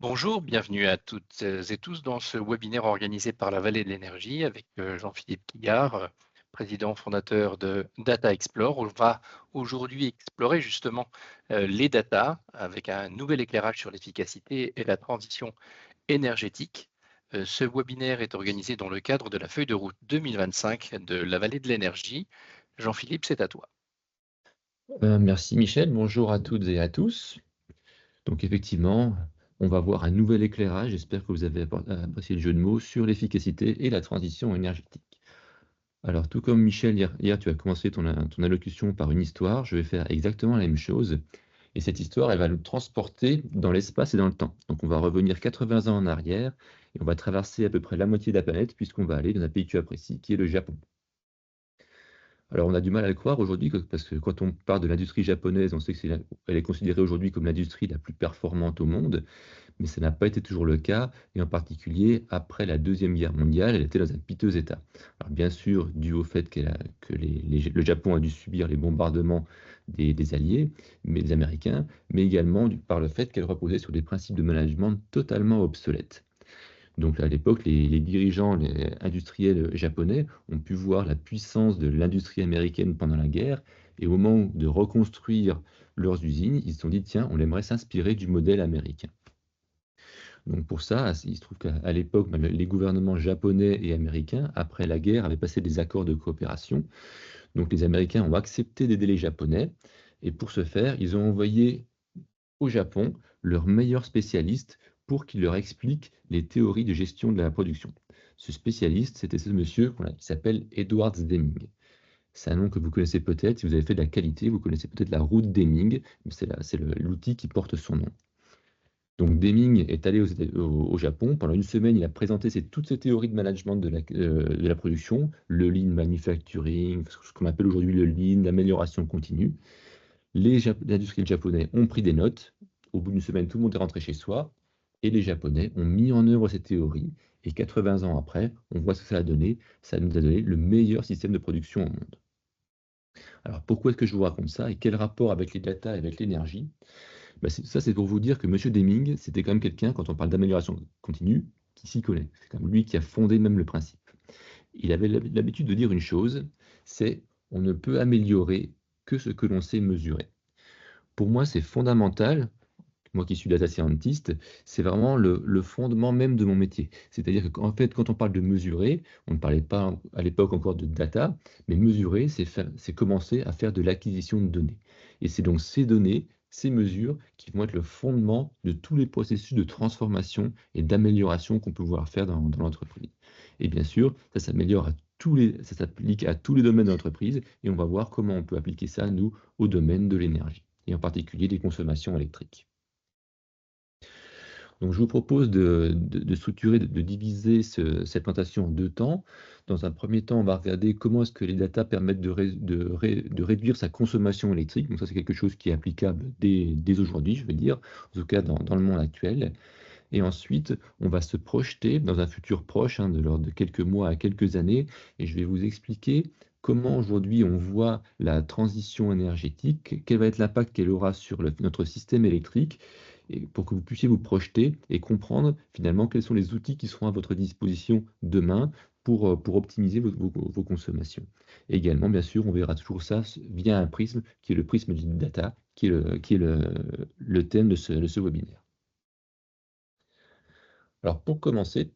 Bonjour, bienvenue à toutes et tous dans ce webinaire organisé par la Vallée de l'Énergie avec Jean-Philippe Guillard, président fondateur de Data Explore. On va aujourd'hui explorer justement les data avec un nouvel éclairage sur l'efficacité et la transition énergétique. Ce webinaire est organisé dans le cadre de la feuille de route 2025 de la Vallée de l'Énergie. Jean-Philippe, c'est à toi. Merci Michel, bonjour à toutes et à tous. Donc effectivement, on va voir un nouvel éclairage, j'espère que vous avez apprécié le jeu de mots, sur l'efficacité et la transition énergétique. Alors tout comme Michel, hier tu as commencé ton allocution par une histoire, je vais faire exactement la même chose. Et cette histoire, elle va nous transporter dans l'espace et dans le temps. Donc on va revenir 80 ans en arrière et on va traverser à peu près la moitié de la planète puisqu'on va aller dans un pays que tu apprécies, qui est le Japon. Alors, on a du mal à le croire aujourd'hui, parce que quand on parle de l'industrie japonaise, on sait que elle est considérée aujourd'hui comme l'industrie la plus performante au monde, mais ça n'a pas été toujours le cas, et en particulier après la Deuxième Guerre mondiale, elle était dans un piteux état. Alors, bien sûr, dû au fait le Japon a dû subir les bombardements des Alliés, mais des Américains, mais également par le fait qu'elle reposait sur des principes de management totalement obsolètes. Donc à l'époque, les dirigeants industriels japonais ont pu voir la puissance de l'industrie américaine pendant la guerre, et au moment de reconstruire leurs usines, ils se sont dit, tiens, on aimerait s'inspirer du modèle américain. Donc pour ça, il se trouve qu'à l'époque, les gouvernements japonais et américains, après la guerre, avaient passé des accords de coopération. Donc les Américains ont accepté d'aider les Japonais, et pour ce faire, ils ont envoyé au Japon leurs meilleurs spécialistes pour qu'il leur explique les théories de gestion de la production. Ce spécialiste, c'était ce monsieur qui s'appelle Edwards Deming. C'est un nom que vous connaissez peut-être, si vous avez fait de la qualité, vous connaissez peut-être la route Deming, c'est l'outil qui porte son nom. Donc Deming est allé au Japon, pendant une semaine, il a présenté toutes ces théories de management de la production, le lean manufacturing, ce qu'on appelle aujourd'hui le lean, l'amélioration continue. Les industriels japonais ont pris des notes. Au bout d'une semaine, tout le monde est rentré chez soi. Et les Japonais ont mis en œuvre ces théories. Et 80 ans après, on voit ce que ça a donné. Ça nous a donné le meilleur système de production au monde. Alors pourquoi est-ce que je vous raconte ça et quel rapport avec les data et avec l'énergie? Ça, c'est pour vous dire que M. Deming, c'était quand même quelqu'un, quand on parle d'amélioration continue, qui s'y connaît. C'est quand même lui qui a fondé même le principe. Il avait l'habitude de dire une chose, c'est on ne peut améliorer que ce que l'on sait mesurer. Pour moi, c'est fondamental, moi qui suis data scientist, c'est vraiment le fondement même de mon métier. C'est-à-dire qu'en fait, quand on parle de mesurer, on ne parlait pas à l'époque encore de data, mais mesurer, c'est commencer à faire de l'acquisition de données. Et c'est donc ces données, ces mesures qui vont être le fondement de tous les processus de transformation et d'amélioration qu'on peut vouloir faire dans l'entreprise. Et bien sûr, ça s'applique à tous les domaines de l'entreprise, et on va voir comment on peut appliquer ça, nous, au domaine de l'énergie, et en particulier des consommations électriques. Donc je vous propose de structurer, de diviser cette présentation en deux temps. Dans un premier temps, on va regarder comment est-ce que les data permettent de réduire sa consommation électrique. Donc ça, c'est quelque chose qui est applicable dès aujourd'hui, je veux dire, en tout cas dans le monde actuel. Et ensuite, on va se projeter dans un futur proche, de l'ordre de quelques mois à quelques années, et je vais vous expliquer comment aujourd'hui on voit la transition énergétique, quel va être l'impact qu'elle aura sur notre système électrique, et pour que vous puissiez vous projeter et comprendre finalement quels sont les outils qui seront à votre disposition demain pour optimiser vos consommations. Et également, bien sûr, on verra toujours ça via un prisme qui est le prisme du data, qui est le thème de ce webinaire. Alors pour commencer,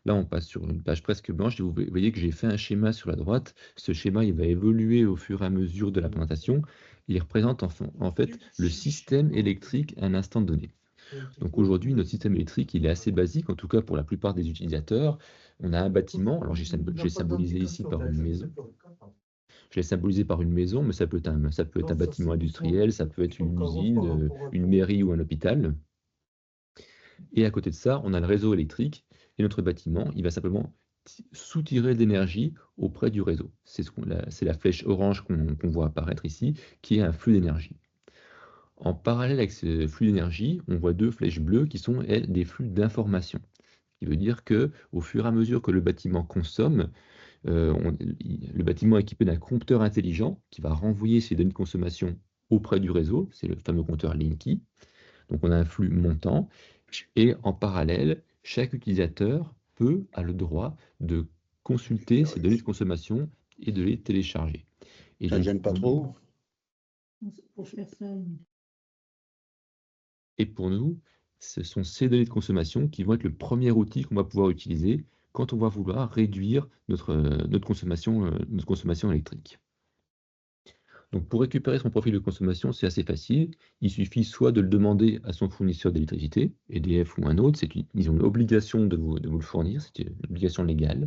là on passe sur une page presque blanche et vous voyez que j'ai fait un schéma sur la droite. Ce schéma, il va évoluer au fur et à mesure de la présentation. Il représente en fait le système électrique à un instant donné. Donc aujourd'hui, notre système électrique, il est assez basique, en tout cas pour la plupart des utilisateurs. On a un bâtiment, alors j'ai symbolisé ici par une maison. Je l'ai symbolisé par une maison, mais ça peut être un bâtiment industriel, ça peut être une usine, une mairie ou un hôpital. Et à côté de ça, on a le réseau électrique, et notre bâtiment, il va simplement soutirer de l'énergie auprès du réseau. C'est la flèche orange qu'on voit apparaître ici, qui est un flux d'énergie. En parallèle avec ce flux d'énergie, on voit deux flèches bleues qui sont, elles, des flux d'information. Ce qui veut dire que, au fur et à mesure que le bâtiment consomme, le bâtiment est équipé d'un compteur intelligent qui va renvoyer ces données de consommation auprès du réseau, c'est le fameux compteur Linky. Donc on a un flux montant. Et en parallèle, chaque utilisateur a le droit de consulter ces données de consommation et de les télécharger. Et Ça ne donc, gêne pas trop? Pour faire ça, et pour nous, ce sont ces données de consommation qui vont être le premier outil qu'on va pouvoir utiliser quand on va vouloir réduire notre consommation électrique. Donc, pour récupérer son profil de consommation, c'est assez facile. Il suffit soit de le demander à son fournisseur d'électricité, EDF ou un autre, ils ont l'obligation de vous le fournir, c'est une obligation légale,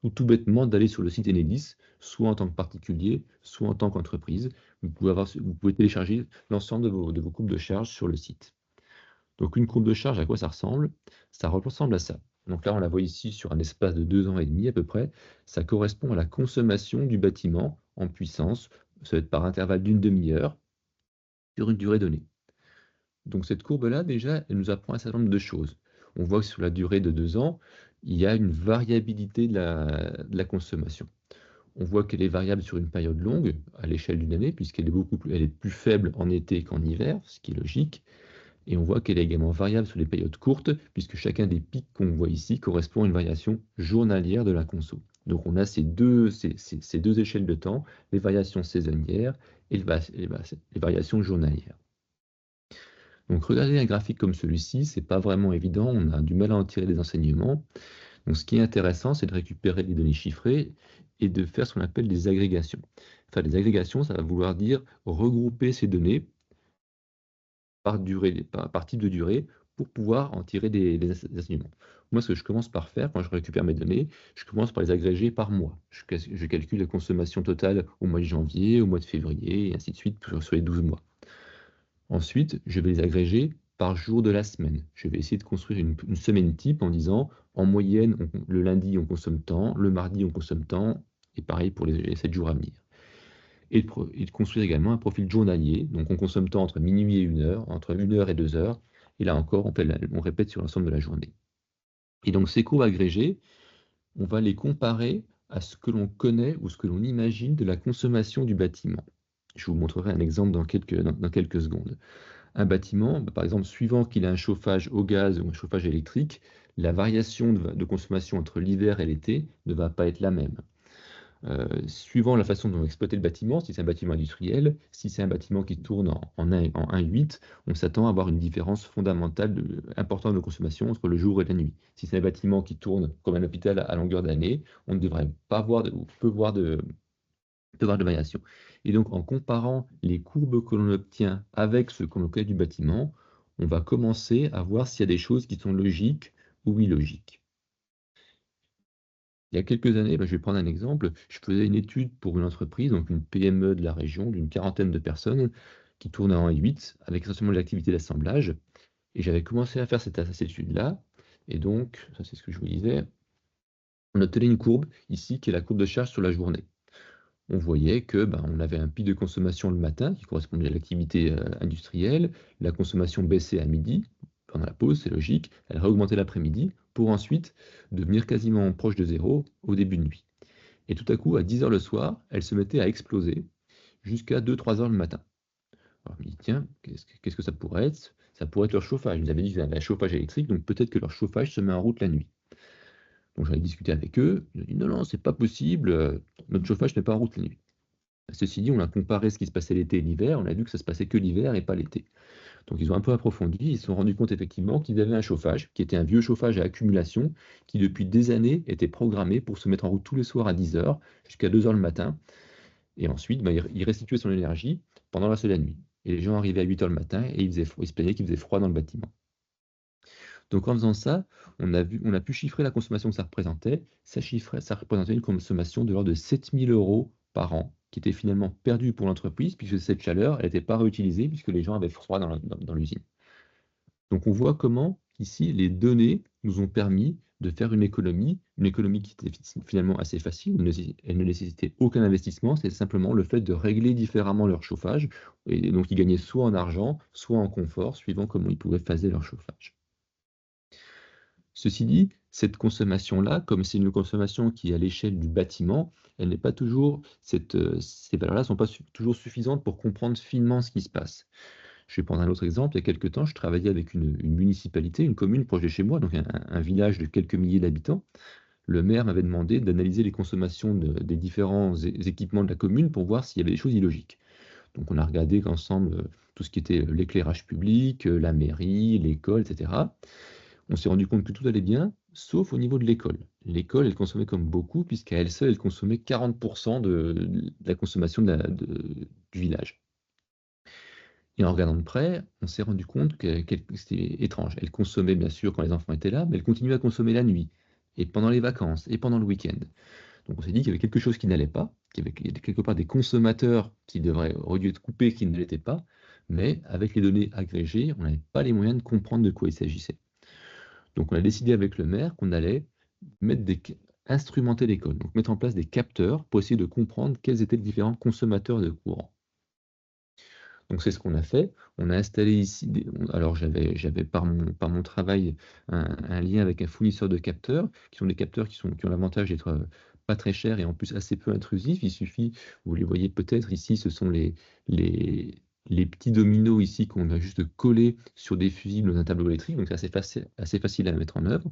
ou tout bêtement d'aller sur le site Enedis, soit en tant que particulier, soit en tant qu'entreprise. Vous pouvez télécharger l'ensemble de vos courbes de charge sur le site. Donc, une courbe de charge, à quoi ça ressemble? Ça ressemble à ça. Donc là, on la voit ici sur un espace de 2 ans et demi à peu près. Ça correspond à la consommation du bâtiment en puissance. Ça va être par intervalle d'une demi-heure sur une durée donnée. Donc cette courbe-là, déjà, elle nous apprend un certain nombre de choses. On voit que sur la durée de 2 ans, il y a une variabilité de la consommation. On voit qu'elle est variable sur une période longue, à l'échelle d'une année, puisqu'elle est plus faible en été qu'en hiver, ce qui est logique. Et on voit qu'elle est également variable sur les périodes courtes, puisque chacun des pics qu'on voit ici correspond à une variation journalière de la conso. Donc on a ces deux échelles de temps, les variations saisonnières et les variations journalières. Donc regarder un graphique comme celui-ci, c'est pas vraiment évident, on a du mal à en tirer des enseignements. Donc ce qui est intéressant, c'est de récupérer les données chiffrées et de faire ce qu'on appelle des agrégations. Faire des agrégations, ça va vouloir dire regrouper ces données par type de durée pour pouvoir en tirer des enseignements. Moi, ce que je commence par faire quand je récupère mes données, je commence par les agréger par mois. Je calcule la consommation totale au mois de janvier, au mois de février, et ainsi de suite sur les 12 mois. Ensuite, je vais les agréger par jour de la semaine. Je vais essayer de construire une semaine type en disant, en moyenne, le lundi, on consomme tant, le mardi, on consomme tant, et pareil pour les 7 jours à venir. Et de construire également un profil journalier. Donc on consomme tant entre minuit et 1h, entre 1h et 2h. Et là encore, on répète sur l'ensemble de la journée. Et donc ces courbes agrégées, on va les comparer à ce que l'on connaît ou ce que l'on imagine de la consommation du bâtiment. Je vous montrerai un exemple dans quelques secondes. Un bâtiment, par exemple, suivant qu'il a un chauffage au gaz ou un chauffage électrique, la variation de consommation entre l'hiver et l'été ne va pas être la même. Suivant la façon dont on exploite le bâtiment, si c'est un bâtiment industriel, si c'est un bâtiment qui tourne en 1,8, on s'attend à avoir une différence fondamentale importante de consommation entre le jour et la nuit. Si c'est un bâtiment qui tourne comme un hôpital à longueur d'année, on ne devrait pas voir peu voir de variation. Et donc, en comparant les courbes que l'on obtient avec ce qu'on connaît du bâtiment, on va commencer à voir s'il y a des choses qui sont logiques ou illogiques. Il y a quelques années, je vais prendre un exemple, je faisais une étude pour une entreprise, donc une PME de la région, d'une quarantaine de personnes, qui tournait en 8, avec essentiellement de l'activité d'assemblage. Et j'avais commencé à faire cette étude-là. Et donc, ça c'est ce que je vous disais, on obtenait une courbe ici, qui est la courbe de charge sur la journée. On voyait que on avait un pic de consommation le matin, qui correspondait à l'activité industrielle, la consommation baissait à midi, pendant la pause, c'est logique, elle réaugmentait l'après-midi, pour ensuite devenir quasiment proche de zéro au début de nuit. Et tout à coup, à 10h le soir, elle se mettait à exploser jusqu'à 2-3h le matin. Alors je me dis, tiens, qu'est-ce que ça pourrait être? Ça pourrait être leur chauffage. Ils avaient dit qu'ils avaient un chauffage électrique, donc peut-être que leur chauffage se met en route la nuit. Donc j'en ai discuté avec eux, ils ont dit non, c'est pas possible, notre chauffage n'est pas en route la nuit. Ceci dit, on a comparé ce qui se passait l'été et l'hiver, on a vu que ça se passait que l'hiver et pas l'été. Donc ils ont un peu approfondi, ils se sont rendus compte effectivement qu'ils avaient un chauffage, qui était un vieux chauffage à accumulation, qui depuis des années était programmé pour se mettre en route tous les soirs à 10h jusqu'à 2h le matin. Et ensuite, il restituait son énergie pendant le reste de la nuit. Et les gens arrivaient à 8h le matin et ils se plaignaient qu'il faisait froid dans le bâtiment. Donc en faisant ça, on a pu chiffrer la consommation que ça représentait. Ça représentait une consommation de l'ordre de 7 000 € par an, qui était finalement perdue pour l'entreprise, puisque cette chaleur, elle n'était pas réutilisée, puisque les gens avaient froid dans l'usine. Donc on voit comment, ici, les données nous ont permis de faire une économie qui était finalement assez facile, elle ne nécessitait aucun investissement, c'est simplement le fait de régler différemment leur chauffage, et donc ils gagnaient soit en argent, soit en confort, suivant comment ils pouvaient phaser leur chauffage. Ceci dit, cette consommation-là, comme c'est une consommation qui est à l'échelle du bâtiment, elle n'est pas toujours, ces valeurs-là ne sont pas toujours suffisantes pour comprendre finement ce qui se passe. Je vais prendre un autre exemple. Il y a quelques temps, je travaillais avec une municipalité, une commune proche de chez moi, donc un village de quelques milliers d'habitants. Le maire m'avait demandé d'analyser les consommations des différents équipements de la commune pour voir s'il y avait des choses illogiques. Donc on a regardé ensemble tout ce qui était l'éclairage public, la mairie, l'école, etc. On s'est rendu compte que tout allait bien, sauf au niveau de l'école. L'école, elle consommait comme beaucoup, puisqu'à elle seule, elle consommait 40% de la consommation du village. Et en regardant de près, on s'est rendu compte que c'était étrange. Elle consommait bien sûr quand les enfants étaient là, mais elle continuait à consommer la nuit, et pendant les vacances, et pendant le week-end. Donc on s'est dit qu'il y avait quelque chose qui n'allait pas, qu'il y avait quelque part des consommateurs qui auraient dû être coupés, qui ne l'étaient pas, mais avec les données agrégées, on n'avait pas les moyens de comprendre de quoi il s'agissait. Donc on a décidé avec le maire qu'on allait instrumenter l'école, donc mettre en place des capteurs pour essayer de comprendre quels étaient les différents consommateurs de courant. Donc c'est ce qu'on a fait. On a installé ici, alors j'avais par mon travail un lien avec un fournisseur de capteurs, qui sont des capteurs qui ont l'avantage d'être pas très chers et en plus assez peu intrusifs. Il suffit, vous les voyez peut-être ici, ce sont les petits dominos ici qu'on a juste collés sur des fusibles d'un tableau électrique, donc c'est assez facile à mettre en œuvre.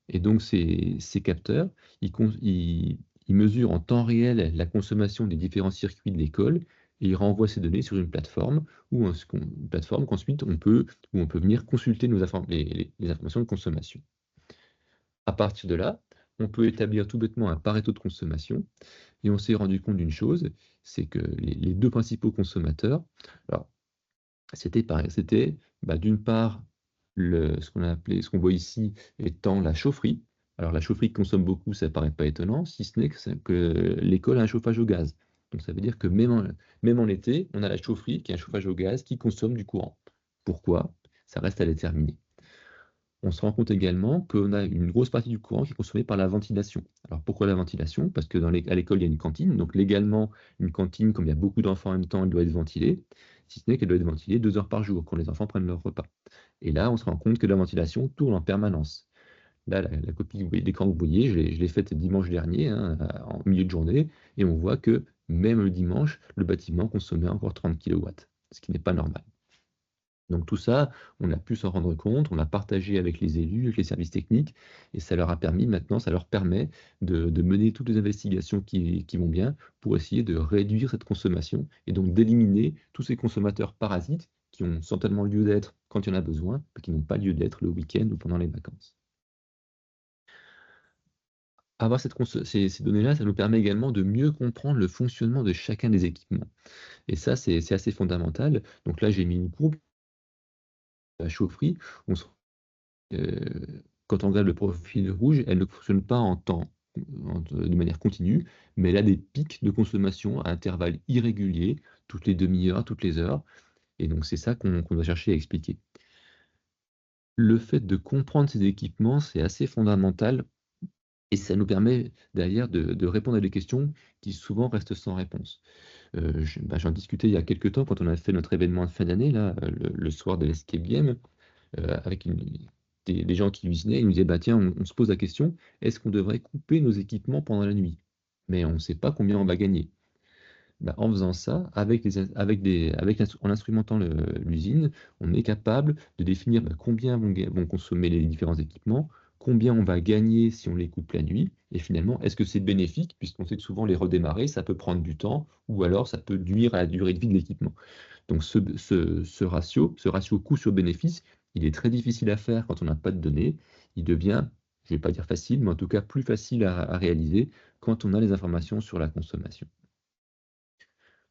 Et donc ces capteurs, ils mesurent en temps réel la consommation des différents circuits de l'école et ils renvoient ces données sur une plateforme qu'ensuite où on peut venir consulter les informations de consommation. À partir de là, on peut établir tout bêtement un Pareto de consommation et on s'est rendu compte d'une chose, c'est que les deux principaux consommateurs, alors c'était d'une part ce qu'on voit ici étant la chaufferie. Alors la chaufferie consomme beaucoup, ça ne paraît pas étonnant, si ce n'est que l'école a un chauffage au gaz. Donc ça veut dire que même en été, on a la chaufferie qui est un chauffage au gaz qui consomme du courant. Pourquoi? Ça reste à déterminer. On se rend compte également qu'on a une grosse partie du courant qui est consommée par la ventilation. Alors pourquoi la ventilation? Parce qu'à l'école, il y a une cantine, donc légalement, une cantine, comme il y a beaucoup d'enfants en même temps, elle doit être ventilée, si ce n'est qu'elle doit être ventilée 2 heures par jour quand les enfants prennent leur repas. Et là, on se rend compte que la ventilation tourne en permanence. Là, la copie d'écran que vous voyez, je l'ai faite dimanche dernier, en milieu de journée, et on voit que même le dimanche, le bâtiment consommait encore 30 kW, ce qui n'est pas normal. Donc tout ça, on a pu s'en rendre compte, on l'a partagé avec les élus, avec les services techniques, et ça leur permet de mener toutes les investigations qui vont bien pour essayer de réduire cette consommation et donc d'éliminer tous ces consommateurs parasites qui ont certainement lieu d'être quand il y en a besoin, mais qui n'ont pas lieu d'être le week-end ou pendant les vacances. Avoir ces données-là, ça nous permet également de mieux comprendre le fonctionnement de chacun des équipements. Et ça, c'est assez fondamental. Donc là, j'ai mis une courbe la chaufferie, quand on regarde le profil rouge, elle ne fonctionne pas de manière continue, mais elle a des pics de consommation à intervalles irréguliers, toutes les demi-heures, toutes les heures, et donc c'est ça qu'on doit chercher à expliquer. Le fait de comprendre ces équipements, c'est assez fondamental et ça nous permet derrière de répondre à des questions qui souvent restent sans réponse. J'en discutais il y a quelque temps quand on a fait notre événement de fin d'année, là, le soir de l'Escape Game, avec des gens qui cuisinaient, ils nous disaient: «Bah, tiens, on se pose la question, est-ce qu'on devrait couper nos équipements pendant la nuit? Mais on ne sait pas combien on va gagner». Bah, en faisant ça, en instrumentant l'usine, on est capable de définir, combien vont consommer les différents équipements, combien on va gagner si on les coupe la nuit et finalement, est-ce que c'est bénéfique? Puisqu'on sait que souvent les redémarrer, ça peut prendre du temps ou alors ça peut nuire à la durée de vie de l'équipement. Donc ce ratio coût sur bénéfice, il est très difficile à faire quand on n'a pas de données. Il devient, je ne vais pas dire facile, mais en tout cas plus facile à réaliser quand on a les informations sur la consommation.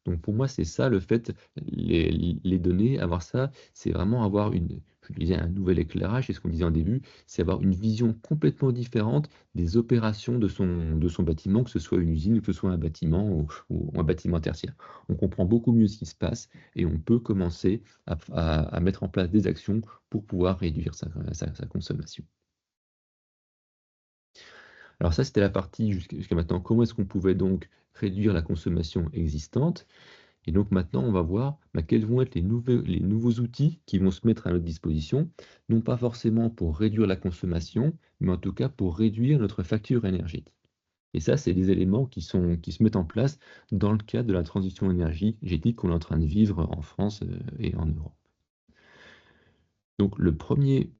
Donc pour moi, c'est ça le fait, les données, avoir ça, c'est vraiment avoir je disais un nouvel éclairage, c'est ce qu'on disait en début, c'est avoir une vision complètement différente des opérations de son bâtiment, que ce soit une usine, que ce soit un bâtiment ou un bâtiment tertiaire. On comprend beaucoup mieux ce qui se passe et on peut commencer à mettre en place des actions pour pouvoir réduire sa consommation. Alors ça, c'était la partie jusqu'à maintenant. Comment est-ce qu'on pouvait donc réduire la consommation existante? Et donc maintenant, on va voir quels vont être les nouveaux outils qui vont se mettre à notre disposition, non pas forcément pour réduire la consommation, mais en tout cas pour réduire notre facture énergétique. Et ça, c'est des éléments qui se mettent en place dans le cadre de la transition énergétique qu'on est en train de vivre en France et en Europe. Donc le premier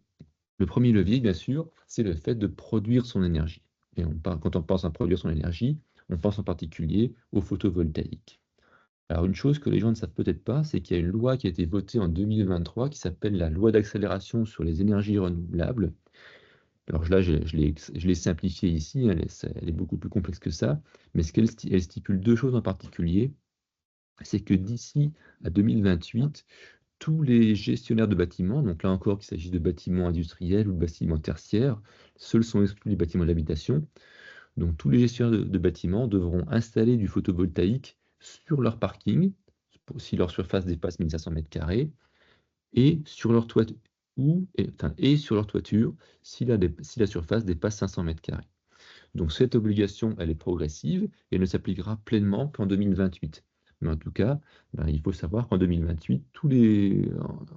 levier, bien sûr, c'est le fait de produire son énergie. Et quand on pense à produire son énergie, on pense en particulier au photovoltaïque. Alors une chose que les gens ne savent peut-être pas, c'est qu'il y a une loi qui a été votée en 2023 qui s'appelle la loi d'accélération sur les énergies renouvelables. Alors là, je l'ai simplifiée ici, elle est beaucoup plus complexe que ça, mais elle stipule deux choses en particulier. C'est que d'ici à 2028, tous les gestionnaires de bâtiments, donc là encore qu'il s'agisse de bâtiments industriels ou de bâtiments tertiaires, seuls sont exclus les bâtiments d'habitation, donc tous les gestionnaires de bâtiments devront installer du photovoltaïque sur leur parking, si leur surface dépasse 1500 m², et sur leur toiture, et sur leur toiture si la surface dépasse 500 m². Donc cette obligation, elle est progressive et elle ne s'appliquera pleinement qu'en 2028. Mais en tout cas, il faut savoir qu'en 2028,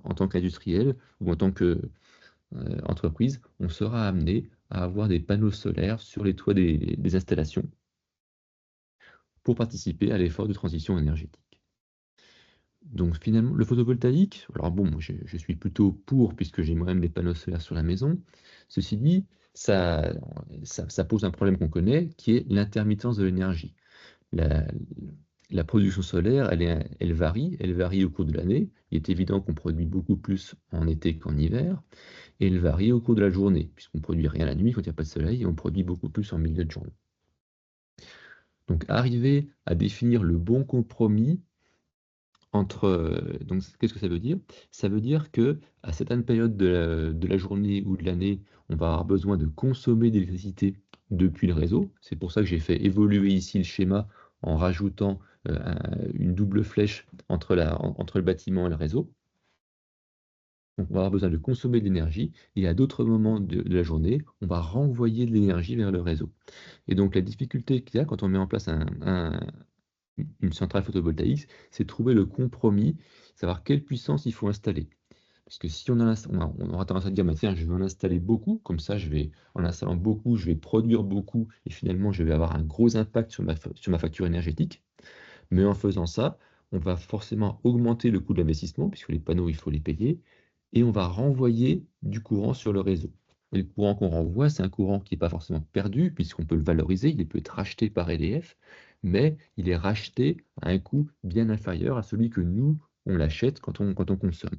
en tant qu'industriel ou en tant qu'entreprise, on sera amené à avoir des panneaux solaires sur les toits des installations pour participer à l'effort de transition énergétique. Donc finalement, le photovoltaïque, alors bon, je suis plutôt pour puisque j'ai moi-même des panneaux solaires sur la maison. Ceci dit, ça pose un problème qu'on connaît qui est l'intermittence de l'énergie. La, la production solaire, elle varie au cours de l'année. Il est évident qu'on produit beaucoup plus en été qu'en hiver, et elle varie au cours de la journée, puisqu'on ne produit rien la nuit quand il n'y a pas de soleil, et on produit beaucoup plus en milieu de journée. Donc arriver à définir le bon compromis donc qu'est-ce que ça veut dire? Ça veut dire que à certaines périodes de la journée ou de l'année, on va avoir besoin de consommer d'électricité depuis le réseau. C'est pour ça que j'ai fait évoluer ici le schéma en rajoutant une double flèche entre le bâtiment et le réseau. Donc on va avoir besoin de consommer de l'énergie et à d'autres moments de la journée, on va renvoyer de l'énergie vers le réseau. Et donc la difficulté qu'il y a quand on met en place une centrale photovoltaïque, c'est trouver le compromis, savoir quelle puissance il faut installer. Parce que si on aura tendance à dire, bah, tiens, je vais en installer beaucoup, comme ça, en installant beaucoup, je vais produire beaucoup, et finalement, je vais avoir un gros impact sur ma facture énergétique. Mais en faisant ça, on va forcément augmenter le coût de l'investissement, puisque les panneaux, il faut les payer, et on va renvoyer du courant sur le réseau. Et le courant qu'on renvoie, c'est un courant qui n'est pas forcément perdu, puisqu'on peut le valoriser, il peut être racheté par EDF, mais il est racheté à un coût bien inférieur à celui que nous, on l'achète quand on consomme.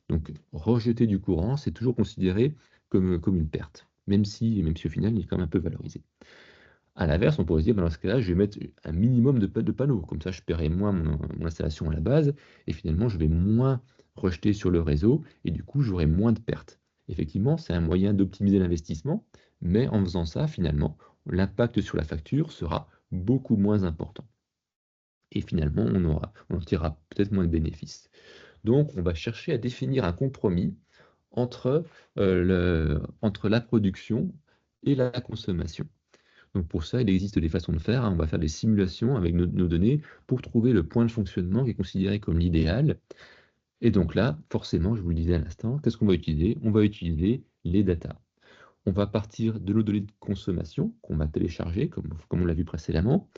Donc, rejeter du courant, c'est toujours considéré comme une perte, même si au final, il est quand même un peu valorisé. À l'inverse, on pourrait se dire, dans ce cas-là, je vais mettre un minimum de panneaux. Comme ça, je paierai moins mon installation à la base, et finalement, je vais moins rejeter sur le réseau, et du coup, j'aurai moins de pertes. Effectivement, c'est un moyen d'optimiser l'investissement, mais en faisant ça, finalement, l'impact sur la facture sera beaucoup moins important. Et finalement, on en tirera peut-être moins de bénéfices. Donc, on va chercher à définir un compromis entre la production et la consommation. Donc pour ça, il existe des façons de faire. On va faire des simulations avec nos données pour trouver le point de fonctionnement qui est considéré comme l'idéal. Et donc là, forcément, je vous le disais à l'instant, qu'est-ce qu'on va utiliser? On va utiliser les data. On va partir de nos données de consommation qu'on va télécharger, comme on l'a vu précédemment,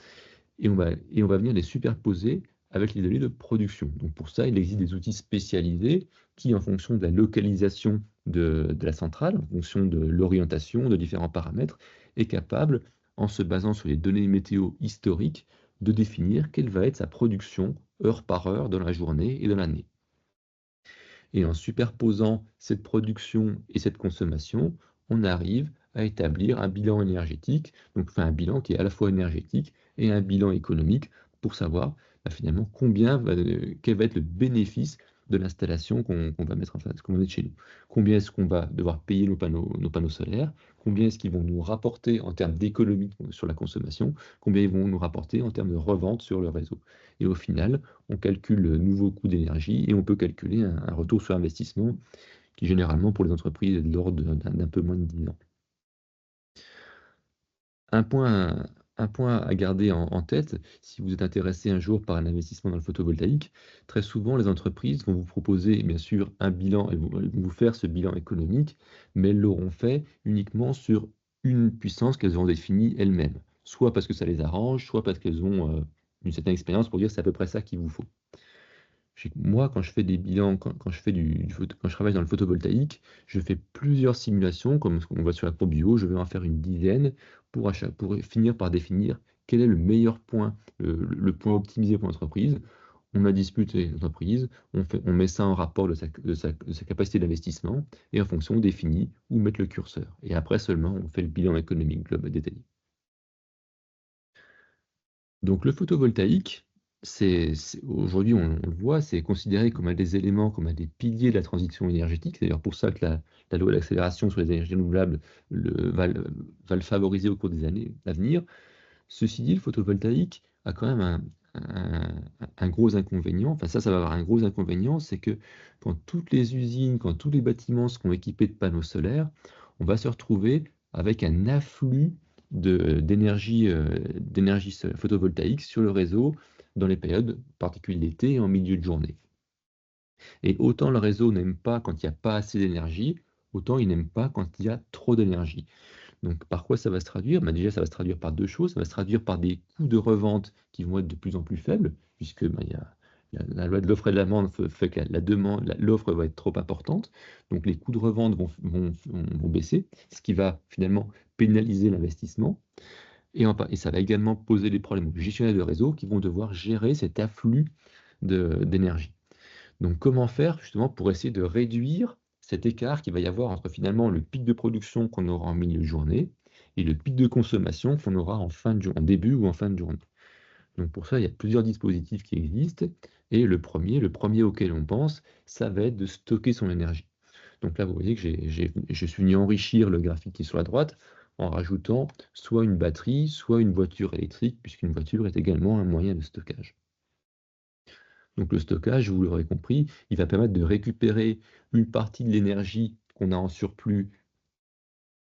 et on va venir les superposer avec les données de production. Donc pour ça, il existe des outils spécialisés qui, en fonction de la localisation de la centrale, en fonction de l'orientation de différents paramètres, est capable, en se basant sur les données météo historiques, de définir quelle va être sa production heure par heure dans la journée et dans l'année. Et en superposant cette production et cette consommation, on arrive à établir un bilan énergétique, donc un bilan qui est à la fois énergétique et un bilan économique pour savoir finalement quel va être le bénéfice de l'installation qu'on va mettre en place, qu'on va mettre chez nous. Combien est-ce qu'on va devoir payer nos panneaux solaires, combien est-ce qu'ils vont nous rapporter en termes d'économie sur la consommation, combien ils vont nous rapporter en termes de revente sur le réseau. Et au final, on calcule le nouveau coût d'énergie et on peut calculer un retour sur investissement qui généralement pour les entreprises est de l'ordre d'un peu moins de 10 ans. Un point à garder en tête, si vous êtes intéressé un jour par un investissement dans le photovoltaïque, très souvent les entreprises vont vous proposer bien sûr un bilan, elles vont vous faire ce bilan économique, mais elles l'auront fait uniquement sur une puissance qu'elles auront définie elles-mêmes, soit parce que ça les arrange, soit parce qu'elles ont une certaine expérience pour dire c'est à peu près ça qu'il vous faut. Moi, quand je fais des bilans, quand je fais quand je travaille dans le photovoltaïque, je fais plusieurs simulations, comme ce qu'on voit sur la courbe du haut, je vais en faire une dizaine pour finir par définir quel est le meilleur point, le point optimisé pour l'entreprise. On a disputé l'entreprise, on met ça en rapport de sa capacité d'investissement, et en fonction, on définit où mettre le curseur. Et après seulement, on fait le bilan économique global détaillé. Donc le photovoltaïque, aujourd'hui, on le voit, c'est considéré comme un des éléments, comme un des piliers de la transition énergétique. C'est d'ailleurs pour ça que la loi d'accélération sur les énergies renouvelables va le favoriser au cours des années à venir. Ceci dit, le photovoltaïque a quand même un gros inconvénient. Enfin, ça va avoir un gros inconvénient, c'est que quand toutes les usines, quand tous les bâtiments seront équipés de panneaux solaires, on va se retrouver avec un afflux d'énergie photovoltaïque sur le réseau dans les périodes particulières d'été et en milieu de journée. Et autant le réseau n'aime pas quand il n'y a pas assez d'énergie, autant il n'aime pas quand il y a trop d'énergie. Donc, par quoi ça va se traduire? Déjà, ça va se traduire par deux choses. Ça va se traduire par des coûts de revente qui vont être de plus en plus faibles, puisque il y a la loi de l'offre et de la demande fait que l'offre va être trop importante. Donc, les coûts de revente vont baisser, ce qui va finalement pénaliser l'investissement. Et ça va également poser des problèmes aux gestionnaires de réseau qui vont devoir gérer cet afflux d'énergie. Donc, comment faire justement pour essayer de réduire cet écart qu'il va y avoir entre finalement le pic de production qu'on aura en milieu de journée et le pic de consommation qu'on aura en début ou en fin de journée. Donc pour ça, il y a plusieurs dispositifs qui existent, et le premier auquel on pense, ça va être de stocker son énergie. Donc là, vous voyez que je suis venu enrichir le graphique qui est sur la droite en rajoutant soit une batterie, soit une voiture électrique, puisqu'une voiture est également un moyen de stockage. Donc le stockage, vous l'aurez compris, il va permettre de récupérer une partie de l'énergie qu'on a en surplus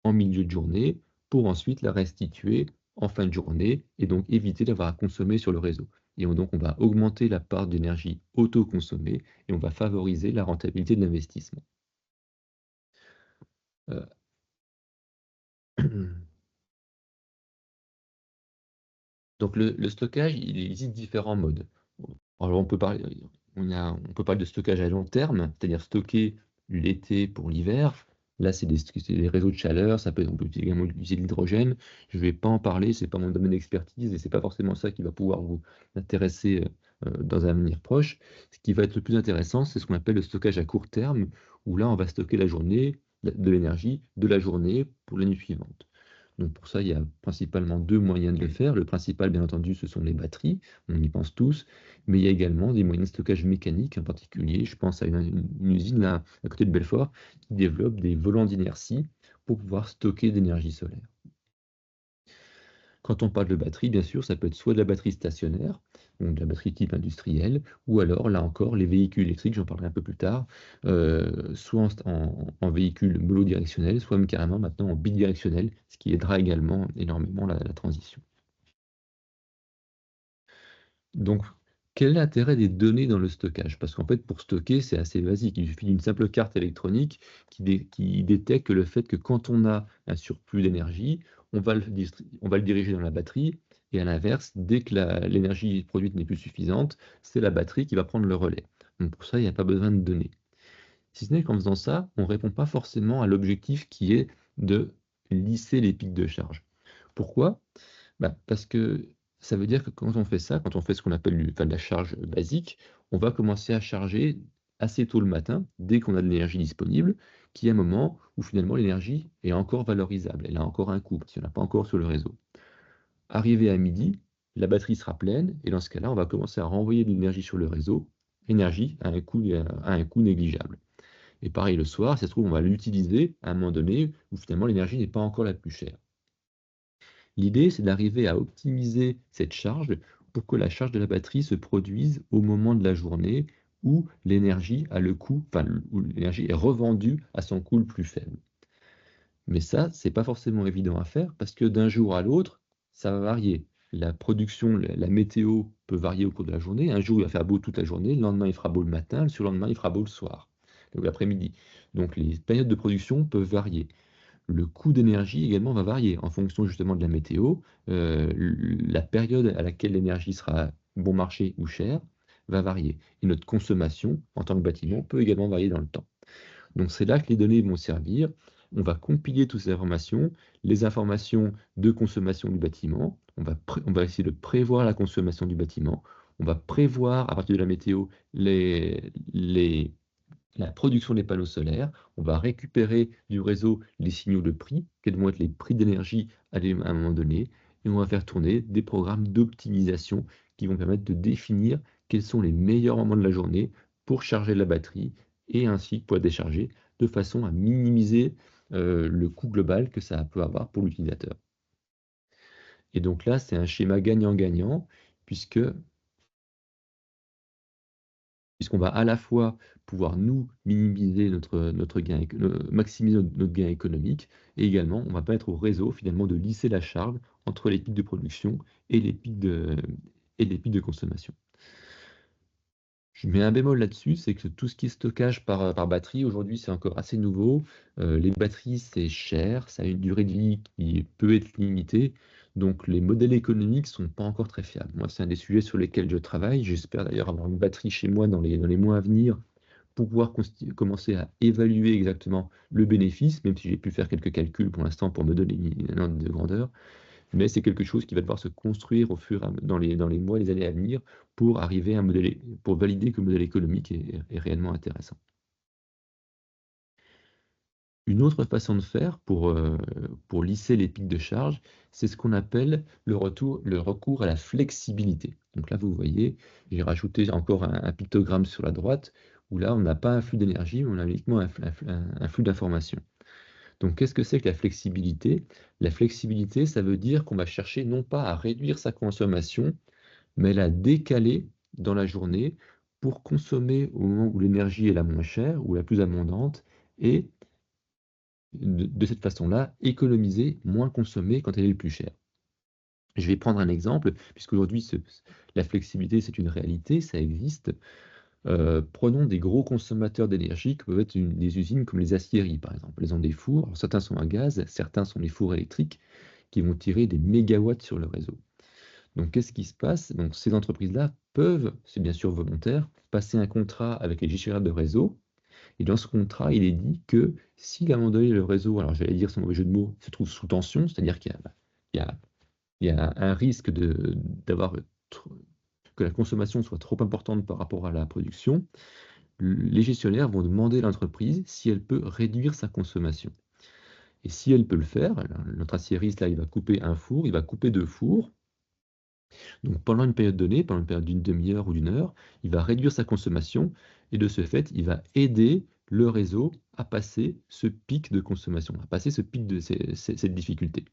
en milieu de journée pour ensuite la restituer en fin de journée et donc éviter d'avoir à consommer sur le réseau. Et donc on va augmenter la part d'énergie auto-consommée et on va favoriser la rentabilité de l'investissement. Euh, Donc le stockage, il existe différents modes. Alors on peut parler de stockage à long terme, c'est-à-dire stocker l'été pour l'hiver. Là, c'est des réseaux de chaleur, on peut également utiliser l'hydrogène. Je ne vais pas en parler, ce n'est pas mon domaine d'expertise et ce n'est pas forcément ça qui va pouvoir vous intéresser dans un avenir proche. Ce qui va être le plus intéressant, c'est ce qu'on appelle le stockage à court terme, où là, on va stocker de l'énergie de la journée pour la nuit suivante. Donc pour ça, il y a principalement deux moyens de le faire. Le principal, bien entendu, ce sont les batteries, on y pense tous, mais il y a également des moyens de stockage mécanique, en particulier, je pense à une usine là, à côté de Belfort, qui développe des volants d'inertie pour pouvoir stocker de l'énergie solaire. Quand on parle de batterie, bien sûr, ça peut être soit de la batterie stationnaire, donc de la batterie type industrielle, ou alors, là encore, les véhicules électriques, j'en parlerai un peu plus tard, soit en véhicule monodirectionnel, soit même carrément maintenant en bidirectionnel, ce qui aidera également énormément la transition. Donc, quel est l'intérêt des données dans le stockage? Parce qu'en fait, pour stocker, c'est assez basique. Il suffit d'une simple carte électronique qui détecte le fait que quand on a un surplus d'énergie, on va le diriger dans la batterie, et à l'inverse, dès que l'énergie produite n'est plus suffisante, c'est la batterie qui va prendre le relais. Donc pour ça, il n'y a pas besoin de données. Si ce n'est qu'en faisant ça, on ne répond pas forcément à l'objectif qui est de lisser les pics de charge. Pourquoi? Parce que ça veut dire que quand on fait ça, quand on fait ce qu'on appelle de la charge basique, on va commencer à charger assez tôt le matin, dès qu'on a de l'énergie disponible, qui est un moment où finalement l'énergie est encore valorisable, elle a encore un coût, parce qu'il n'y en a pas encore sur le réseau. Arrivé à midi, la batterie sera pleine, et dans ce cas-là, on va commencer à renvoyer de l'énergie sur le réseau, énergie à un coût négligeable. Et pareil le soir, ça se trouve, on va l'utiliser à un moment donné où finalement l'énergie n'est pas encore la plus chère. L'idée, c'est d'arriver à optimiser cette charge pour que la charge de la batterie se produise au moment de la journée où l'énergie a le coût, enfin, où l'énergie est revendue à son coût le plus faible. Mais ça, c'est pas forcément évident à faire parce que d'un jour à l'autre, ça va varier. La production, la météo peut varier au cours de la journée. Un jour, il va faire beau toute la journée, le lendemain, il fera beau le matin, le surlendemain, il fera beau le soir, ou l'après-midi. Donc les périodes de production peuvent varier. Le coût d'énergie également va varier en fonction justement de la météo, la période à laquelle l'énergie sera bon marché ou chère, va varier. Et notre consommation, en tant que bâtiment, peut également varier dans le temps. Donc c'est là que les données vont servir. On va compiler toutes ces informations, les informations de consommation du bâtiment. On va essayer de prévoir la consommation du bâtiment. On va prévoir, à partir de la météo, la production des panneaux solaires. On va récupérer du réseau les signaux de prix, quels vont être les prix d'énergie à un moment donné. Et on va faire tourner des programmes d'optimisation qui vont permettre de définir quels sont les meilleurs moments de la journée pour charger la batterie et ainsi pour la décharger, de façon à minimiser le coût global que ça peut avoir pour l'utilisateur. Et donc là, c'est un schéma gagnant-gagnant, puisqu'on va à la fois pouvoir nous minimiser notre gain, maximiser notre gain économique, et également on va permettre au réseau finalement de lisser la charge entre les pics de production et les pics de consommation. Je mets un bémol là-dessus, c'est que tout ce qui est stockage par batterie, aujourd'hui, c'est encore assez nouveau. Les batteries, c'est cher, ça a une durée de vie qui peut être limitée, donc les modèles économiques ne sont pas encore très fiables. Moi, c'est un des sujets sur lesquels je travaille. J'espère d'ailleurs avoir une batterie chez moi dans les mois à venir pour pouvoir commencer à évaluer exactement le bénéfice, même si j'ai pu faire quelques calculs pour l'instant pour me donner une ordre de grandeur. Mais c'est quelque chose qui va devoir se construire dans les mois et les années à venir pour arriver à pour valider que le modèle économique est réellement intéressant. Une autre façon de faire pour lisser les pics de charge, c'est ce qu'on appelle le recours à la flexibilité. Donc là, vous voyez, j'ai rajouté encore un pictogramme sur la droite, où là, on n'a pas un flux d'énergie, mais on a uniquement un flux d'informations. Donc, qu'est-ce que c'est que la flexibilité? La flexibilité, ça veut dire qu'on va chercher non pas à réduire sa consommation, mais à la décaler dans la journée pour consommer au moment où l'énergie est la moins chère ou la plus abondante, et de cette façon-là, économiser, moins consommer quand elle est le plus chère. Je vais prendre un exemple, puisqu'aujourd'hui, la flexibilité, c'est une réalité, ça existe. Prenons des gros consommateurs d'énergie qui peuvent être des usines comme les aciéries, par exemple. Elles ont des fours, alors certains sont à gaz, certains sont des fours électriques qui vont tirer des mégawatts sur le réseau. Donc, qu'est-ce qui se passe? Donc, ces entreprises-là peuvent, c'est bien sûr volontaire, passer un contrat avec les gestionnaires de réseau. Et dans ce contrat, il est dit que si à un moment donné, le réseau, alors j'allais dire sans mauvais jeu de mots, se trouve sous tension, c'est-à-dire qu'il y a un risque d'avoir que la consommation soit trop importante par rapport à la production, les gestionnaires vont demander à l'entreprise si elle peut réduire sa consommation. Et si elle peut le faire, notre aciériste, là, il va couper un four, il va couper 2 fours. Donc pendant une période donnée, pendant une période d'une demi-heure ou d'une heure, il va réduire sa consommation et de ce fait, il va aider le réseau à passer ce pic de consommation, à passer ce pic de cette difficulté.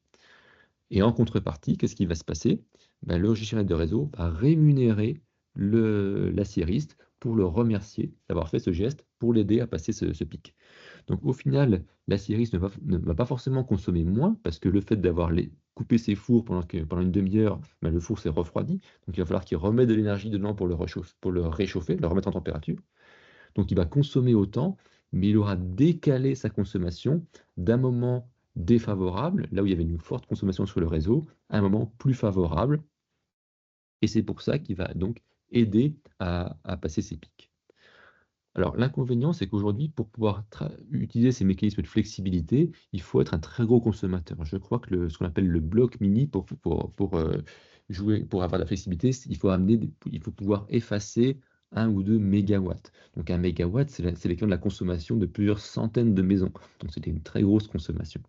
Et en contrepartie, qu'est-ce qui va se passer? Le gestionnaire de réseau va rémunérer l'aciériste pour le remercier d'avoir fait ce geste pour l'aider à passer ce pic. Donc au final, l'aciériste ne va pas forcément consommer moins parce que le fait d'avoir coupé ses fours pendant une demi-heure, le four s'est refroidi. Donc il va falloir qu'il remette de l'énergie dedans pour le réchauffer, le remettre en température. Donc il va consommer autant, mais il aura décalé sa consommation d'un moment défavorable, là où il y avait une forte consommation sur le réseau, à un moment plus favorable. Et c'est pour ça qu'il va donc aider à passer ces pics. Alors l'inconvénient, c'est qu'aujourd'hui, pour pouvoir utiliser ces mécanismes de flexibilité, il faut être un très gros consommateur. Je crois que ce qu'on appelle le bloc mini, pour avoir de la flexibilité, il faut pouvoir effacer 1 ou 2 mégawatts. Donc 1 mégawatt, c'est l'équivalent de la consommation de plusieurs centaines de maisons. Donc c'était une très grosse consommation.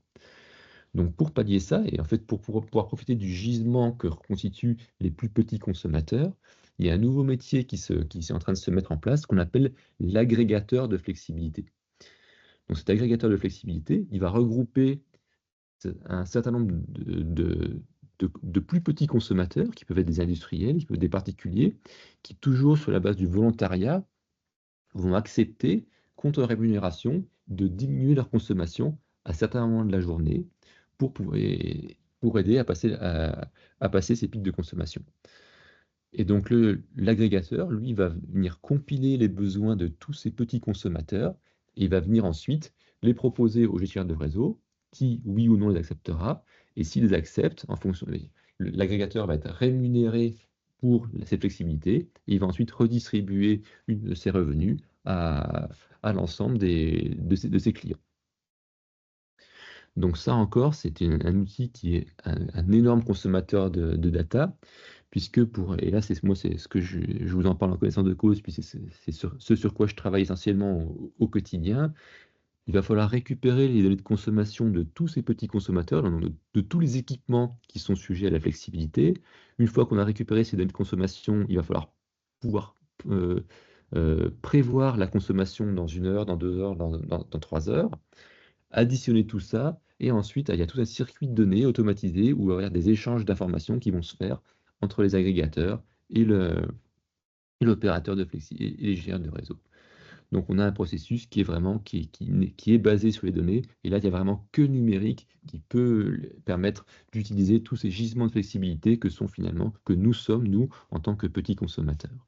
Donc pour pallier ça, et en fait pour pouvoir profiter du gisement que constituent les plus petits consommateurs, il y a un nouveau métier qui est en train de se mettre en place, qu'on appelle l'agrégateur de flexibilité. Donc cet agrégateur de flexibilité, il va regrouper un certain nombre de plus petits consommateurs, qui peuvent être des industriels, qui peuvent être des particuliers, qui toujours sur la base du volontariat, vont accepter, contre rémunération, de diminuer leur consommation à certains moments de la journée pour aider à passer ces pics de consommation. Et donc l'agrégateur, lui, va venir compiler les besoins de tous ces petits consommateurs et il va venir ensuite les proposer aux gestionnaires de réseau qui, oui ou non, les acceptera. Et s'il les accepte, l'agrégateur va être rémunéré pour cette flexibilité, et il va ensuite redistribuer une de ses revenus à l'ensemble de ses clients. Donc ça encore, c'est un outil qui est un énorme consommateur de data, puisque et là, c'est ce que je vous en parle en connaissance de cause, puis c'est ce sur quoi je travaille essentiellement au quotidien. Il va falloir récupérer les données de consommation de tous ces petits consommateurs, donc de tous les équipements qui sont sujets à la flexibilité. Une fois qu'on a récupéré ces données de consommation, il va falloir pouvoir prévoir la consommation dans 1 heure, dans 2 heures, dans 3 heures, additionner tout ça, et ensuite, il y a tout un circuit de données automatisé où il va y avoir des échanges d'informations qui vont se faire entre les agrégateurs et l'opérateur de et les géants de réseau. Donc on a un processus qui est vraiment qui est basé sur les données, et là, il n'y a vraiment que le numérique qui peut permettre d'utiliser tous ces gisements de flexibilité que nous sommes, nous, en tant que petits consommateurs.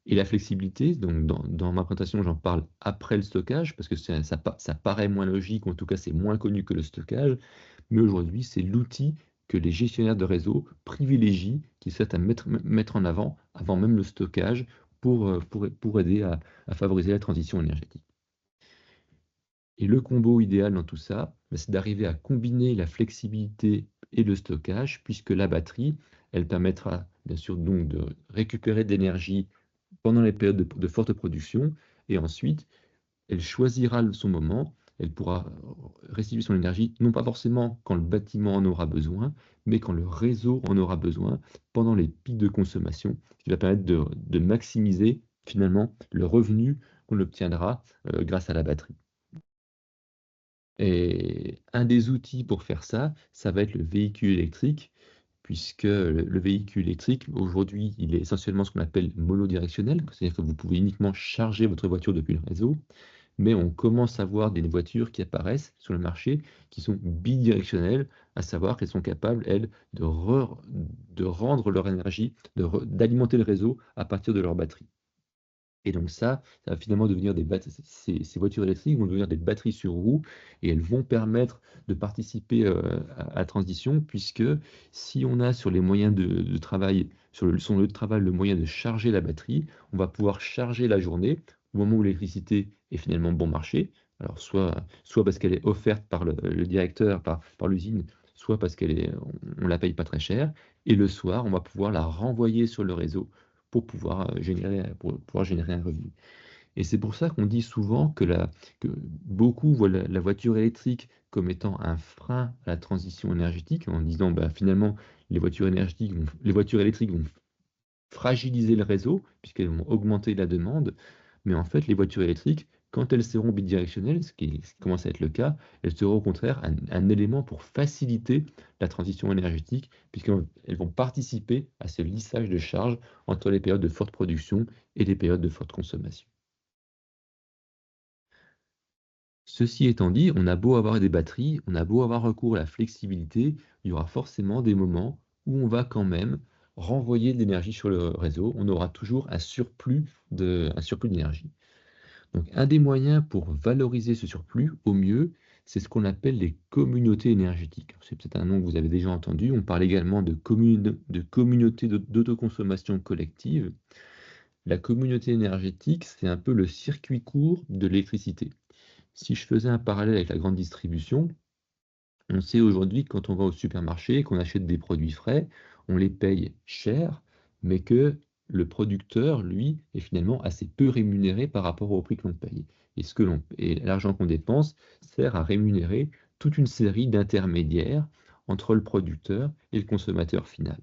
Et la flexibilité, donc dans ma présentation, j'en parle après le stockage, parce que ça paraît moins logique, ou en tout cas c'est moins connu que le stockage, mais aujourd'hui c'est l'outil que les gestionnaires de réseau privilégient, qui souhaitent mettre en avant même le stockage pour aider à favoriser la transition énergétique. Et le combo idéal dans tout ça, c'est d'arriver à combiner la flexibilité et le stockage, puisque la batterie, elle permettra bien sûr donc de récupérer de l'énergie pendant les périodes de forte production, et ensuite, elle choisira son moment, elle pourra restituer son énergie, non pas forcément quand le bâtiment en aura besoin, mais quand le réseau en aura besoin, pendant les pics de consommation, ce qui va permettre de maximiser finalement le revenu qu'on obtiendra grâce à la batterie. Et un des outils pour faire ça, ça va être le véhicule électrique, puisque le véhicule électrique, aujourd'hui, il est essentiellement ce qu'on appelle monodirectionnel, c'est-à-dire que vous pouvez uniquement charger votre voiture depuis le réseau, mais on commence à voir des voitures qui apparaissent sur le marché qui sont bidirectionnelles, à savoir qu'elles sont capables, elles, de rendre leur énergie, d'alimenter le réseau à partir de leur batterie. Et donc ça va finalement devenir ces voitures électriques vont devenir des batteries sur roues, et elles vont permettre de participer à la transition, puisque si on a sur les moyens de travail, son lieu de travail, le moyen de charger la batterie, on va pouvoir charger la journée au moment où l'électricité est finalement bon marché. Alors soit parce qu'elle est offerte par le directeur, par l'usine, soit parce on la paye pas très cher. Et le soir, on va pouvoir la renvoyer sur le réseau pour pouvoir générer un revenu. Et c'est pour ça qu'on dit souvent que beaucoup voient la voiture électrique comme étant un frein à la transition énergétique, en disant finalement les voitures électriques vont fragiliser le réseau puisqu'elles vont augmenter la demande. Mais en fait, les voitures électriques, quand elles seront bidirectionnelles, ce qui commence à être le cas, elles seront au contraire un élément pour faciliter la transition énergétique, puisqu'elles vont participer à ce lissage de charge entre les périodes de forte production et les périodes de forte consommation. Ceci étant dit, on a beau avoir des batteries, on a beau avoir recours à la flexibilité, il y aura forcément des moments où on va quand même renvoyer de l'énergie sur le réseau. On aura toujours un surplus d'énergie. Donc un des moyens pour valoriser ce surplus au mieux, c'est ce qu'on appelle les communautés énergétiques. C'est peut-être un nom que vous avez déjà entendu. On parle également de communautés d'autoconsommation collective. La communauté énergétique, c'est un peu le circuit court de l'électricité. Si je faisais un parallèle avec la grande distribution, on sait aujourd'hui que quand on va au supermarché, qu'on achète des produits frais, on les paye cher, mais que le producteur, lui, est finalement assez peu rémunéré par rapport au prix que l'on paye. Et l'argent qu'on dépense sert à rémunérer toute une série d'intermédiaires entre le producteur et le consommateur final.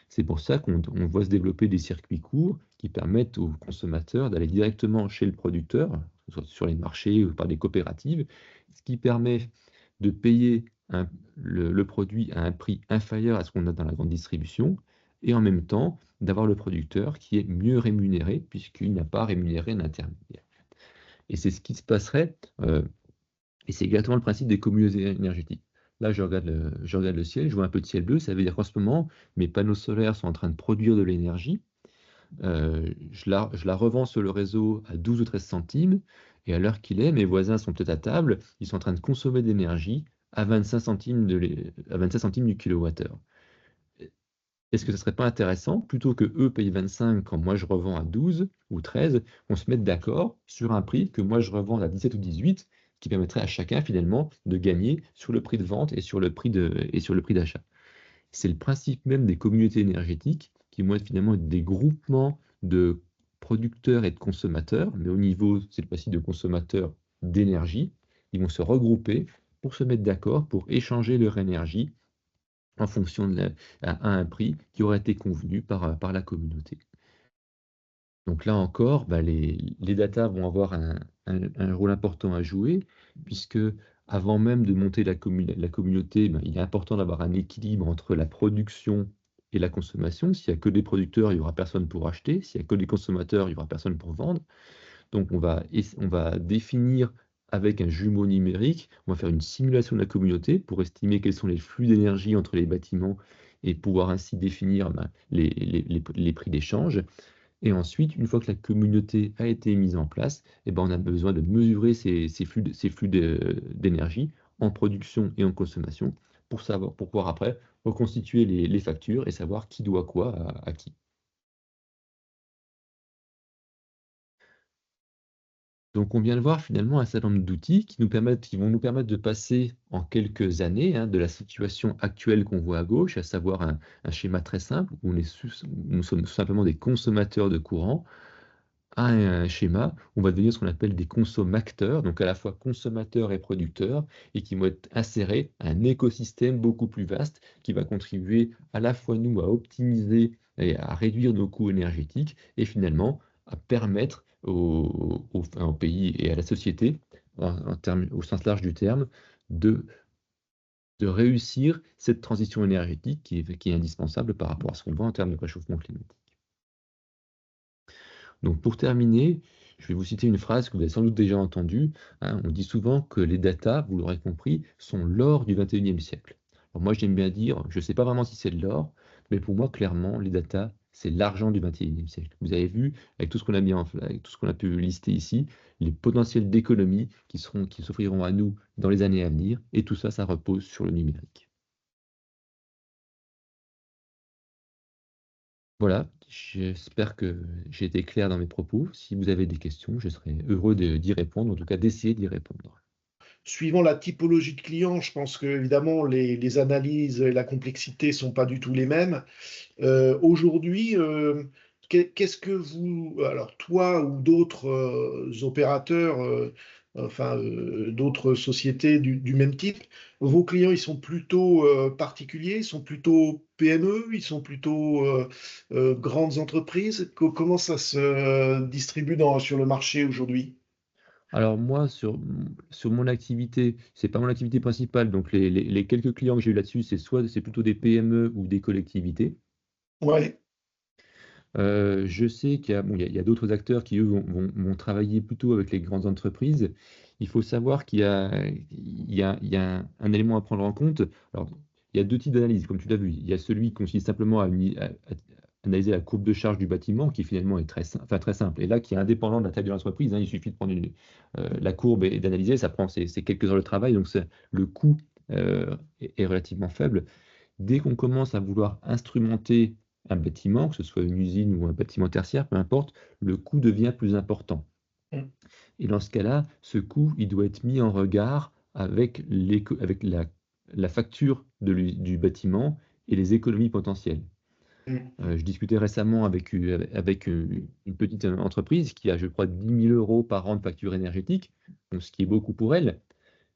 C'est pour ça qu'on voit se développer des circuits courts qui permettent aux consommateurs d'aller directement chez le producteur, que ce soit sur les marchés ou par des coopératives, ce qui permet de payer le produit à un prix inférieur à ce qu'on a dans la grande distribution, et en même temps d'avoir le producteur qui est mieux rémunéré puisqu'il n'a pas rémunéré un intermédiaire. Et c'est ce qui se passerait, et c'est exactement le principe des communautés énergétiques. Là, je regarde le ciel, je vois un peu de ciel bleu, ça veut dire qu'en ce moment, mes panneaux solaires sont en train de produire de l'énergie. Je la revends sur le réseau à 12 ou 13 centimes, et à l'heure qu'il est, mes voisins sont peut-être à table, ils sont en train de consommer d'énergie à 25 centimes du kilowattheure. est-ce que ce serait pas intéressant, plutôt que eux payent 25 quand moi je revends à 12 ou 13, qu'on se mette d'accord sur un prix que moi je revends à 17 ou 18, qui permettrait à chacun finalement de gagner sur le prix de vente et sur le prix d'achat. C'est le principe même des communautés énergétiques qui vont être finalement des groupements de producteurs et de consommateurs, mais au niveau, cette fois-ci, de consommateurs d'énergie. Ils vont se regrouper pour se mettre d'accord, pour échanger leur énergie en fonction à un prix qui aurait été convenu par la communauté. Donc là encore, les data vont avoir un rôle important à jouer, puisque avant même de monter la communauté, il est important d'avoir un équilibre entre la production et la consommation. S'il n'y a que des producteurs, il n'y aura personne pour acheter. S'il n'y a que des consommateurs, il n'y aura personne pour vendre. Donc on va définir avec un jumeau numérique, on va faire une simulation de la communauté pour estimer quels sont les flux d'énergie entre les bâtiments et pouvoir ainsi définir les prix d'échange. Et ensuite, une fois que la communauté a été mise en place, on a besoin de mesurer ces flux d'énergie en production et en consommation pour pouvoir après reconstituer les factures et savoir qui doit quoi à qui. Donc on vient de voir finalement un certain nombre d'outils qui vont nous permettre de passer en quelques années, de la situation actuelle qu'on voit à gauche, à savoir un schéma très simple où nous sommes simplement des consommateurs de courant, à un schéma où on va devenir ce qu'on appelle des consommateurs, donc à la fois consommateurs et producteurs, et qui vont être insérés à un écosystème beaucoup plus vaste qui va contribuer à la fois nous à optimiser et à réduire nos coûts énergétiques et finalement à permettre au pays et à la société, au sens large du terme, de réussir cette transition énergétique qui est indispensable par rapport à ce qu'on voit en termes de réchauffement climatique. Donc pour terminer, je vais vous citer une phrase que vous avez sans doute déjà entendue. On dit souvent que les data, vous l'aurez compris, sont l'or du 21e siècle. Alors moi, j'aime bien dire, je ne sais pas vraiment si c'est de l'or, mais pour moi, clairement, les data, c'est l'argent du 21e siècle. Vous avez vu, avec tout ce qu'on a avec tout ce qu'on a pu lister ici, les potentiels d'économie qui s'offriront à nous dans les années à venir, et tout ça, ça repose sur le numérique. Voilà, j'espère que j'ai été clair dans mes propos. Si vous avez des questions, je serai heureux d'y répondre, en tout cas d'essayer d'y répondre. Suivant la typologie de client, je pense que évidemment les analyses et la complexité sont pas du tout les mêmes. Aujourd'hui, qu'est-ce que vous, alors toi ou d'autres opérateurs, d'autres sociétés du même type, vos clients, ils sont plutôt particuliers, ils sont plutôt PME, ils sont plutôt grandes entreprises. Comment ça se distribue sur le marché aujourd'hui? Alors moi, sur mon activité, c'est pas mon activité principale, donc les quelques clients que j'ai eu là-dessus, c'est plutôt des PME ou des collectivités. Ouais. Je sais qu'il y a d'autres acteurs qui, eux, vont travailler plutôt avec les grandes entreprises. Il faut savoir qu'il y a un élément à prendre en compte. Alors, il y a 2 types d'analyses, comme tu l'as vu. Il y a celui qui consiste simplement à analyser la courbe de charge du bâtiment, qui finalement est très simple, et là, qui est indépendant de la taille de l'entreprise, il suffit de prendre la courbe et d'analyser. Ça prend c'est quelques heures de travail, donc le coût est relativement faible. Dès qu'on commence à vouloir instrumenter un bâtiment, que ce soit une usine ou un bâtiment tertiaire, peu importe, le coût devient plus important. Mm. Et dans ce cas-là, ce coût, il doit être mis en regard avec la facture du bâtiment et les économies potentielles. Mm. Je discutais récemment avec une petite entreprise qui a, je crois, 10 000 € par an de facture énergétique, donc ce qui est beaucoup pour elle.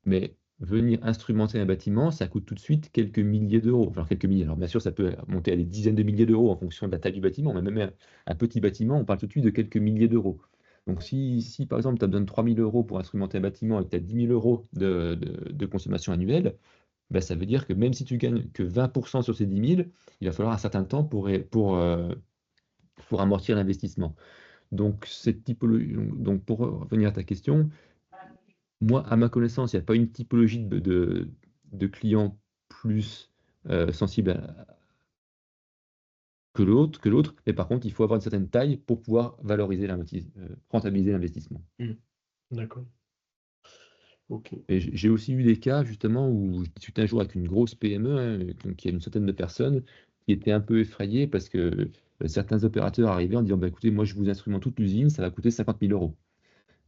Mais venir instrumenter un bâtiment, ça coûte tout de suite quelques milliers d'euros. Enfin, quelques milliers. Alors, bien sûr, ça peut monter à des dizaines de milliers d'euros en fonction de la taille du bâtiment, mais même un petit bâtiment, on parle tout de suite de quelques milliers d'euros. Donc, si par exemple, tu as besoin de 3 000 € pour instrumenter un bâtiment et que tu as 10 000 € de consommation annuelle, ça veut dire que même si tu gagnes que 20% sur ces 10 000, il va falloir un certain temps pour amortir l'investissement. Donc, cette typologie, donc pour revenir à ta question, moi, à ma connaissance, il n'y a pas une typologie de clients plus sensible que l'autre, mais par contre, il faut avoir une certaine taille pour pouvoir rentabiliser l'investissement. Mm. D'accord. Ok. Et j'ai aussi eu des cas justement où je discutais un jour avec une grosse PME, qui a une centaine de personnes, qui était un peu effrayé parce que certains opérateurs arrivaient en disant bah, écoutez, moi je vous instrumente toute l'usine, ça va coûter 50 000 euros.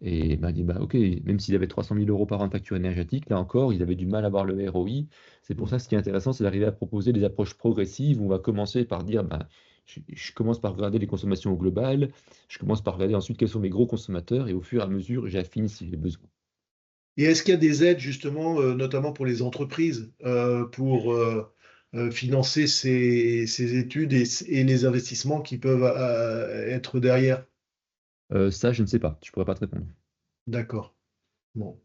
Et il m'a dit bah, ok, même s'il avait 300 000 euros par an de facture énergétique, là encore, ils avaient du mal à avoir le ROI. C'est pour ça que ce qui est intéressant, c'est d'arriver à proposer des approches progressives où on va commencer par dire bah, je commence par regarder les consommations au global, je commence par regarder ensuite quels sont mes gros consommateurs et au fur et à mesure, j'affine si j'ai besoin. Et est-ce qu'il y a des aides justement, notamment pour les entreprises, pour financer ces études et les investissements qui peuvent être derrière? Ça, je ne sais pas, je ne pourrais pas te répondre. D'accord. Bon,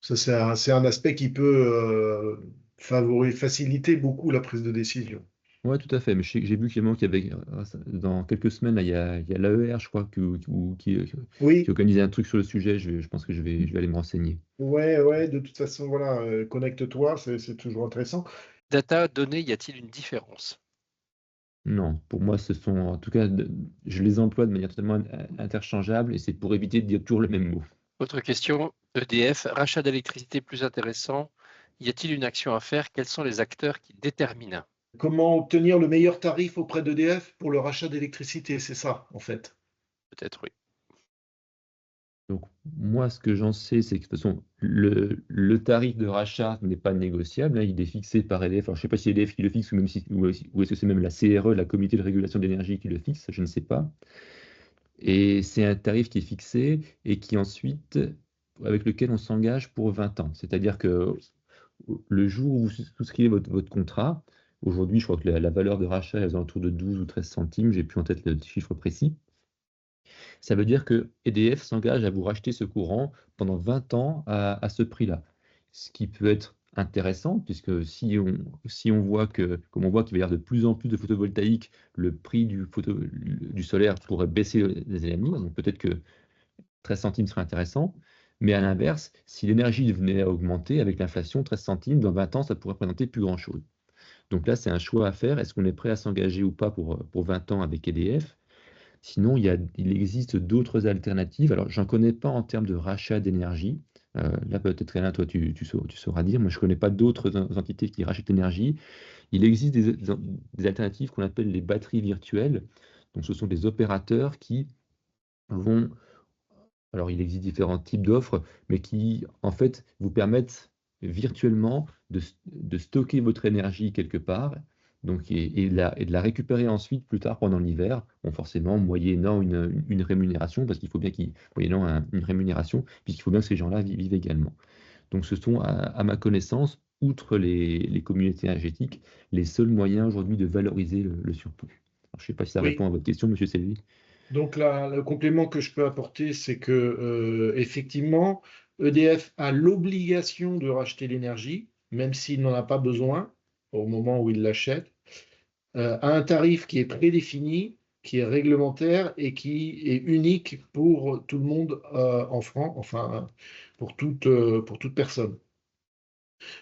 ça c'est un aspect qui peut faciliter beaucoup la prise de décision. Ouais, tout à fait. Mais j'ai vu Clément qu'il y avait, dans quelques semaines, là, il y a l'AER, je crois, qui Oui, organisait un truc sur le sujet. Je pense que je vais aller me renseigner. ouais, de toute façon, voilà, connecte-toi, c'est toujours intéressant. Data, données, y a-t-il une différence? Non, pour moi, ce sont, en tout cas, je les emploie de manière totalement interchangeable et c'est pour éviter de dire toujours le même mot. Autre question, EDF, rachat d'électricité plus intéressant. Y a-t-il une action à faire? Quels sont les acteurs qui déterminent? Comment obtenir le meilleur tarif auprès d'EDF pour le rachat d'électricité, c'est ça, en fait. Peut-être oui. Donc, moi, ce que j'en sais, c'est que de toute façon, le tarif de rachat n'est pas négociable, hein, il est fixé par EDF. Alors, je ne sais pas si EDF qui le fixe ou est-ce que c'est même la CRE, la Comité de régulation de l'énergie, qui le fixe, je ne sais pas. Et c'est un tarif qui est fixé et qui ensuite, avec lequel on s'engage pour 20 ans. C'est-à-dire que le jour où vous souscrivez votre contrat, aujourd'hui, je crois que la valeur de rachat est autour de 12 ou 13 centimes, j'ai plus en tête le chiffre précis. Ça veut dire que EDF s'engage à vous racheter ce courant pendant 20 ans à ce prix-là. Ce qui peut être intéressant, puisque si on voit que, comme on voit qu'il va y avoir de plus en plus de photovoltaïque, le prix du solaire pourrait baisser les années. Donc peut-être que 13 centimes serait intéressant. Mais à l'inverse, si l'énergie venait à augmenter avec l'inflation, 13 centimes, dans 20 ans, ça pourrait représenter plus grand-chose. Donc là, c'est un choix à faire. Est-ce qu'on est prêt à s'engager ou pas pour 20 ans avec EDF? Sinon, il existe d'autres alternatives. Alors, j'en connais pas en termes de rachat d'énergie. Là, peut-être, Alain, toi, tu sauras dire. Moi, je connais pas d'autres entités qui rachètent l'énergie. Il existe des alternatives qu'on appelle les batteries virtuelles. Donc, ce sont des opérateurs qui vont... Alors, il existe différents types d'offres, mais qui, en fait, vous permettent virtuellement de stocker votre énergie quelque part, donc, et de la récupérer ensuite plus tard pendant l'hiver, bon, forcément moyennant une rémunération, parce qu'il faut bien moyennant une rémunération, puisqu'il faut bien que ces gens-là vivent également. Donc, ce sont, à ma connaissance, outre les communautés énergétiques, les seuls moyens aujourd'hui de valoriser le surplus. Alors, je ne sais pas si ça Oui. répond à votre question, Monsieur Selvi. Donc là, le complément que je peux apporter, c'est que effectivement, EDF a l'obligation de racheter l'énergie, même s'il n'en a pas besoin au moment où il l'achète, à un tarif qui est prédéfini, qui est réglementaire et qui est unique pour tout le monde en France, enfin pour toute personne.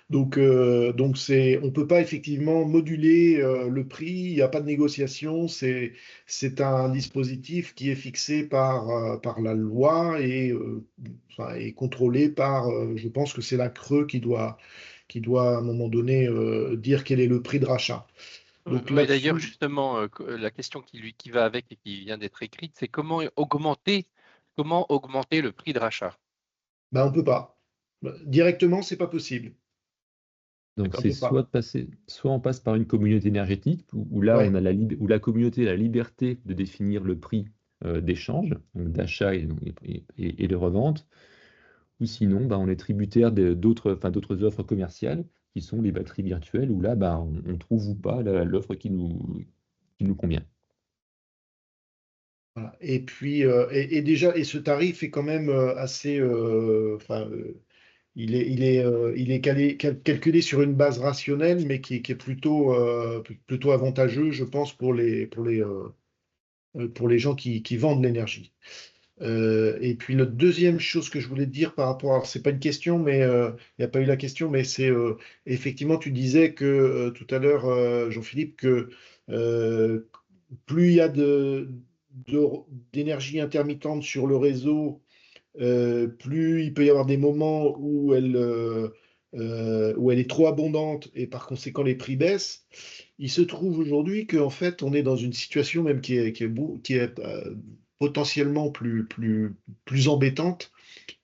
Donc on ne peut pas effectivement moduler le prix, il n'y a pas de négociation, c'est un dispositif qui est fixé par la loi enfin, et contrôlé par, je pense que c'est la CRE qui doit à un moment donné dire quel est le prix de rachat. Donc Oui, d'ailleurs, là-dessus, justement, la question qui va avec et qui vient d'être écrite, c'est comment augmenter le prix de rachat? on ne peut pas. Directement, c'est pas possible. Donc D'accord. On c'est peut pas. soit on passe par une communauté énergétique, où là on Ouais. a où la communauté a la liberté de définir le prix d'échange, donc d'achat et de revente, ou sinon bah, on est tributaire d'autres offres commerciales qui sont les batteries virtuelles, où là bah, on trouve ou pas l'offre qui nous convient. Voilà. Et puis, déjà, et ce tarif est quand même assez, enfin, il est calculé sur une base rationnelle, mais qui est plutôt avantageux, je pense, pour les gens qui vendent l'énergie. Et puis, la deuxième chose que je voulais te dire par rapport, alors c'est pas une question, mais il n'y a pas eu la question, mais c'est effectivement, tu disais que tout à l'heure, Jean-Philippe, que euh, plus il y a de- d'énergie intermittente sur le réseau, plus il peut y avoir des moments où où elle est trop abondante et par conséquent les prix baissent, il se trouve aujourd'hui qu'en fait on est dans une situation même qui est potentiellement plus embêtante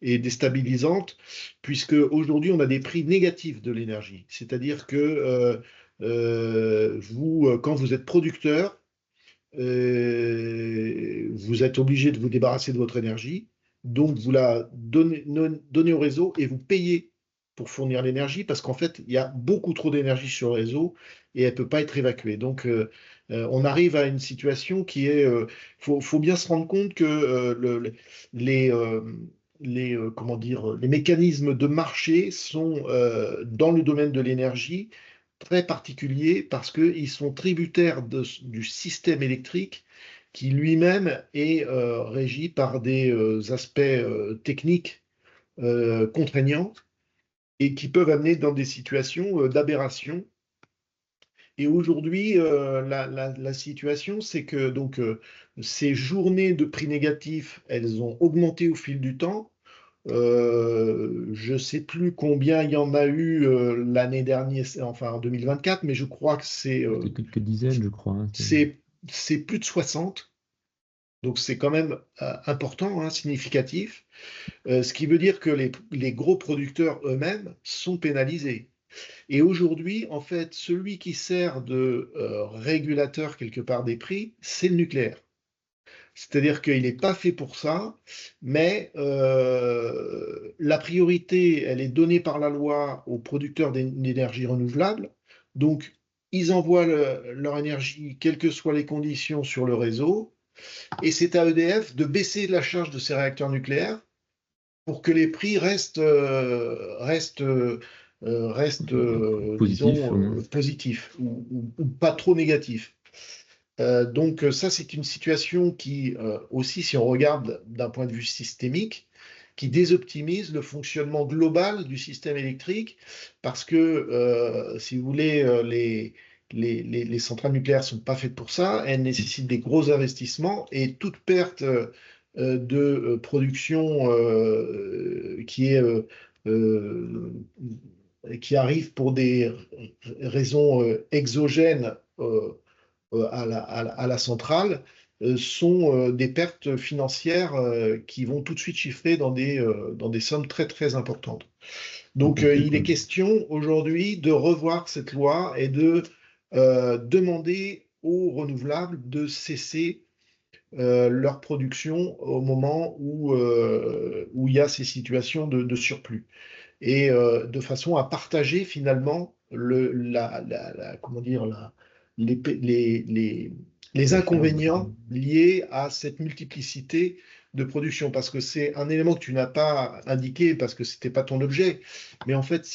et déstabilisante, puisque aujourd'hui on a des prix négatifs de l'énergie. C'est-à-dire que quand vous êtes producteur, vous êtes obligé de vous débarrasser de votre énergie, donc vous la donnez au réseau et vous payez pour fournir l'énergie, parce qu'en fait, il y a beaucoup trop d'énergie sur le réseau et elle ne peut pas être évacuée. Donc, on arrive à une situation qui est... faut bien se rendre compte que les, comment dire, les mécanismes de marché sont, dans le domaine de l'énergie, très particuliers parce qu'ils sont tributaires du système électrique qui lui-même est régi par des aspects techniques contraignants et qui peuvent amener dans des situations d'aberration. Et aujourd'hui, la situation, c'est que donc, ces journées de prix négatifs, elles ont augmenté au fil du temps. Je ne sais plus combien il y en a eu l'année dernière, enfin en 2024, mais je crois que C'était quelques dizaines, je crois. Hein, c'est plus de 60. Donc c'est quand même important, hein, significatif. Ce qui veut dire que les gros producteurs eux-mêmes sont pénalisés. Et aujourd'hui, en fait, celui qui sert de régulateur quelque part des prix, c'est le nucléaire. C'est-à-dire qu'il n'est pas fait pour ça, mais la priorité, elle est donnée par la loi aux producteurs d'énergie renouvelable. Donc, ils envoient leur énergie, quelles que soient les conditions, sur le réseau. Et c'est à EDF de baisser la charge de ces réacteurs nucléaires pour que les prix restent positif, disons, positifs ou pas trop négatifs. Donc ça, c'est une situation qui, aussi, si on regarde d'un point de vue systémique, qui désoptimise le fonctionnement global du système électrique, parce que, si vous voulez, les centrales nucléaires ne sont pas faites pour ça, elles nécessitent des gros investissements, et toute perte de production euh, qui arrive pour des raisons exogènes à la centrale sont des pertes financières qui vont tout de suite chiffrer dans des sommes très très importantes. Donc il est question aujourd'hui de revoir cette loi et de demander aux renouvelables de cesser leur production au moment où il y a ces situations de surplus. Et de façon à partager finalement comment dire, les, les inconvénients liés à cette multiplicité de production. Parce que c'est un élément que tu n'as pas indiqué, parce que ce n'était pas ton objet. Mais en fait,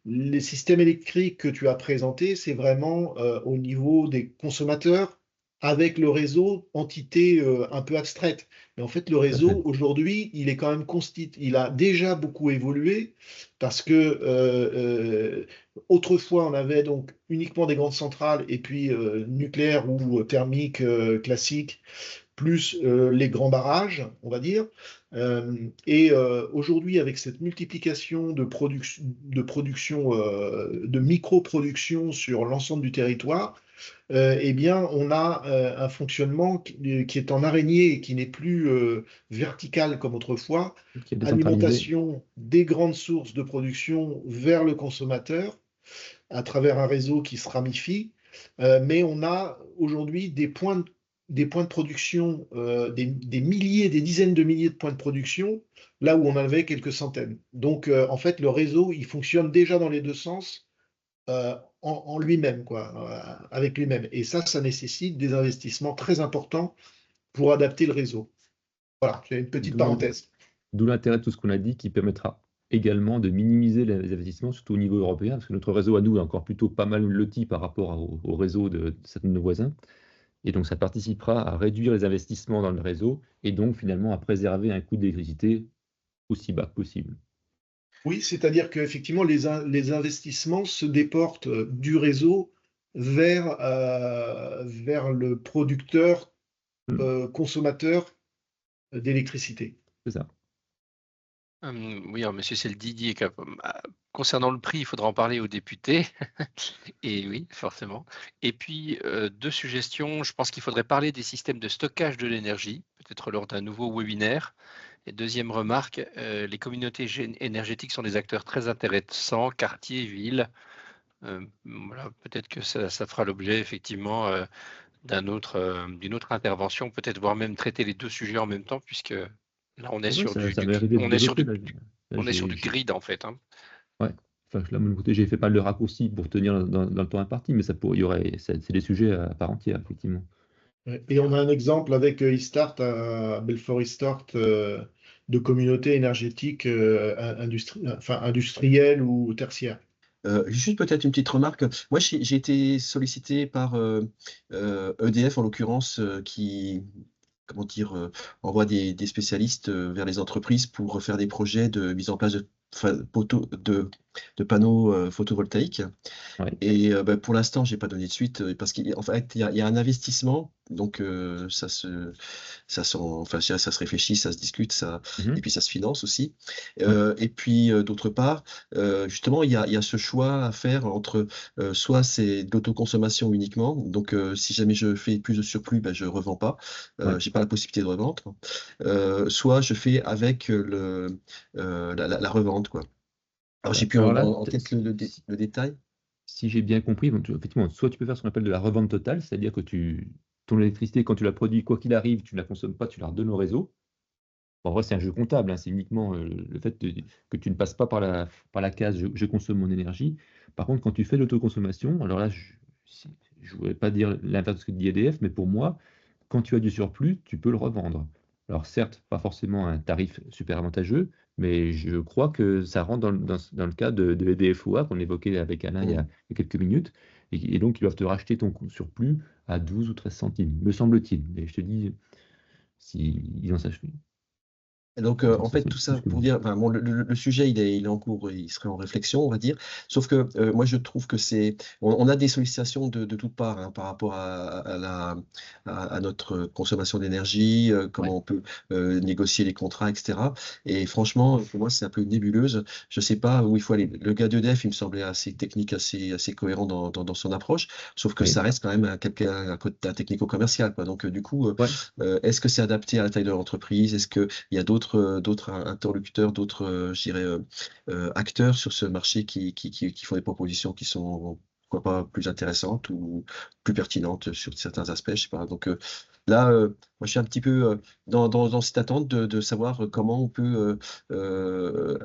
les systèmes électriques que tu as présentés, c'est vraiment au niveau des consommateurs, avec le réseau, entité un peu abstraite. Mais en fait, le réseau, aujourd'hui, il est quand même il a déjà beaucoup évolué parce que autrefois, on avait donc uniquement des grandes centrales et puis nucléaires ou thermiques classiques, plus les grands barrages, on va dire. Et aujourd'hui, avec cette multiplication de production, de micro-production sur l'ensemble du territoire, eh bien, on a un fonctionnement qui est en araignée et qui n'est plus vertical comme autrefois. Alimentation des grandes sources de production vers le consommateur à travers un réseau qui se ramifie. Mais on a aujourd'hui des points de production, des milliers, des dizaines de milliers de points de production, là où on en avait quelques centaines. Donc, en fait, le réseau, il fonctionne déjà dans les deux sens en lui-même, quoi, avec lui-même. Et ça nécessite des investissements très importants pour adapter le réseau. Voilà, c'est une petite parenthèse. D'où l'intérêt de tout ce qu'on a dit, qui permettra également de minimiser les investissements, surtout au niveau européen, parce que notre réseau à nous est encore plutôt pas mal loti par rapport au réseau de certains de nos voisins. Et donc, ça participera à réduire les investissements dans le réseau et donc finalement à préserver un coût d'électricité aussi bas que possible. Oui, c'est-à-dire qu'effectivement, les investissements se déportent du réseau vers le producteur consommateur d'électricité. C'est ça. Oui, alors monsieur, c'est le Didier. Concernant le prix, il faudra en parler aux députés. Et oui, forcément. Et puis, deux suggestions. Je pense qu'il faudrait parler des systèmes de stockage de l'énergie, peut-être lors d'un nouveau webinaire. Et deuxième remarque, les communautés énergétiques sont des acteurs très intéressants, quartiers, villes. Voilà, peut-être que ça fera l'objet effectivement d'une autre intervention, peut-être voire même traiter les deux sujets en même temps, puisque là on est Ouais, sur ça m'est arrivé de développer. Là, on est sur du grid en fait. Hein. ouais. Enfin, là, de mon côté, j'ai fait pas le raccourci pour tenir dans le temps imparti, mais c'est des sujets à part entière, effectivement. Ouais. Et on a un exemple avec Istart, à Belfort Istart, de communauté énergétique industrielle ou tertiaire. Juste peut-être une petite remarque. Moi, j'ai été sollicité par EDF, en l'occurrence, qui, comment dire, envoie des spécialistes vers les entreprises pour faire des projets de mise en place de panneaux photovoltaïques. Ouais. Et pour l'instant, j'ai pas donné de suite parce qu'en fait, il y a un investissement, donc ça se réfléchit, ça se discute, et puis ça se finance aussi. Et puis d'autre part, justement, il y a ce choix à faire entre soit c'est de l'autoconsommation uniquement, donc si jamais je fais plus de surplus, je revends pas, j'ai pas la possibilité de revendre. Soit je fais avec la revente, quoi. Alors j'ai plus Alors là, en tête le détail. si j'ai bien compris, donc, effectivement, soit tu peux faire ce qu'on appelle de la revente totale, c'est-à-dire que ton électricité, quand tu la produis, quoi qu'il arrive, tu ne la consommes pas, tu la redonnes au réseau. En vrai, c'est un jeu comptable, hein, c'est uniquement le fait que tu ne passes pas par la case je consomme mon énergie. Par contre, quand tu fais l'autoconsommation, alors là, je ne voudrais pas dire l'inverse de ce que dit EDF, mais pour moi, quand tu as du surplus, tu peux le revendre. Alors certes, pas forcément à un tarif super avantageux, mais je crois que ça rentre dans le cas de EDF-OA qu'on évoquait avec Alain il y a quelques minutes, et donc ils doivent te racheter ton surplus à 12 ou 13 centimes, me semble-t-il. Mais je te dis, s'ils en sachent. Et donc, en fait, tout ça pour dire, bon, le sujet, il est en cours, il serait en réflexion, on va dire. Sauf que moi, je trouve que on a des sollicitations de toutes parts, hein, par rapport à notre consommation d'énergie, comment on peut négocier les contrats, etc. Et franchement, pour moi, c'est un peu une nébuleuse. Je ne sais pas où il faut aller. Le gars d'EDF, il me semblait assez technique, assez cohérent dans son approche. Sauf que ça reste quand même un technico-commercial, quoi. Donc, du coup, est-ce que c'est adapté à la taille de l'entreprise? Est-ce qu'il y a d'autres interlocuteurs, d'autres, je dirais, acteurs sur ce marché qui font des propositions qui sont, pourquoi pas, plus intéressantes ou plus pertinentes sur certains aspects, je sais pas. Donc là, moi, je suis un petit peu dans cette attente de savoir comment on peut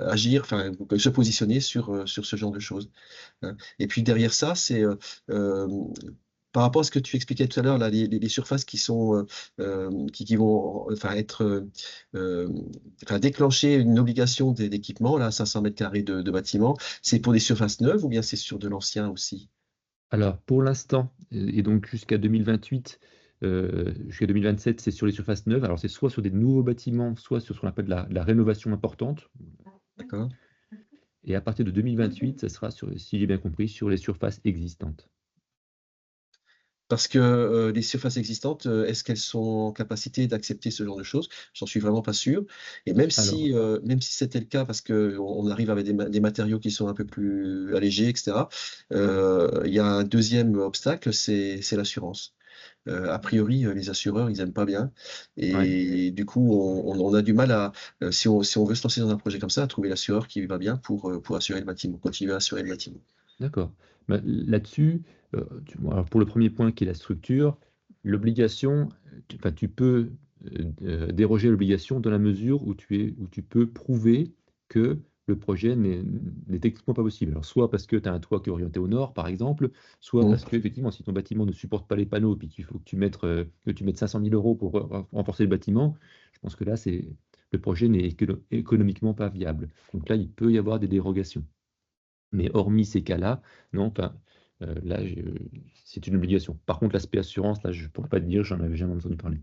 agir, enfin, se positionner sur ce genre de choses. Hein. Et puis derrière ça, c'est par rapport à ce que tu expliquais tout à l'heure, là, les surfaces qui sont qui vont enfin être enfin déclencher une obligation d'équipement, là, 500 mètres carrés de bâtiment, c'est pour des surfaces neuves ou bien c'est sur de l'ancien aussi? Alors, pour l'instant, et donc jusqu'à 2028, jusqu'à 2027, c'est sur les surfaces neuves. Alors, c'est soit sur des nouveaux bâtiments, soit sur ce qu'on appelle la rénovation importante. D'accord. Et à partir de 2028, ça sera, si j'ai bien compris, sur les surfaces existantes. Parce que les surfaces existantes, est-ce qu'elles sont en capacité d'accepter ce genre de choses? J'en suis vraiment pas sûr. Et même si c'était le cas, parce qu'on arrive avec des matériaux qui sont un peu plus allégés, et cetera, il y a un deuxième obstacle, c'est l'assurance. A priori, les assureurs, ils aiment pas bien, et du coup, on a du mal à, si on veut se lancer dans un projet comme ça, à trouver l'assureur qui va bien pour assurer le bâtiment, continuer à assurer le bâtiment. D'accord. Bah, là-dessus, alors pour le premier point qui est la structure, l'obligation, tu peux déroger à l'obligation dans la mesure où tu peux prouver que le projet n'est techniquement pas possible. Alors, soit parce que tu as un toit qui est orienté au nord, par exemple, soit parce qu'effectivement, si ton bâtiment ne supporte pas les panneaux, puis qu'il faut que tu mettes 500 000 € pour renforcer le bâtiment, je pense que là, le projet n'est économiquement pas viable. Donc là, il peut y avoir des dérogations. Mais hormis ces cas-là, non, enfin, là, c'est une obligation. Par contre, l'aspect assurance, là, je ne pourrais pas te dire, j'en avais jamais entendu parler.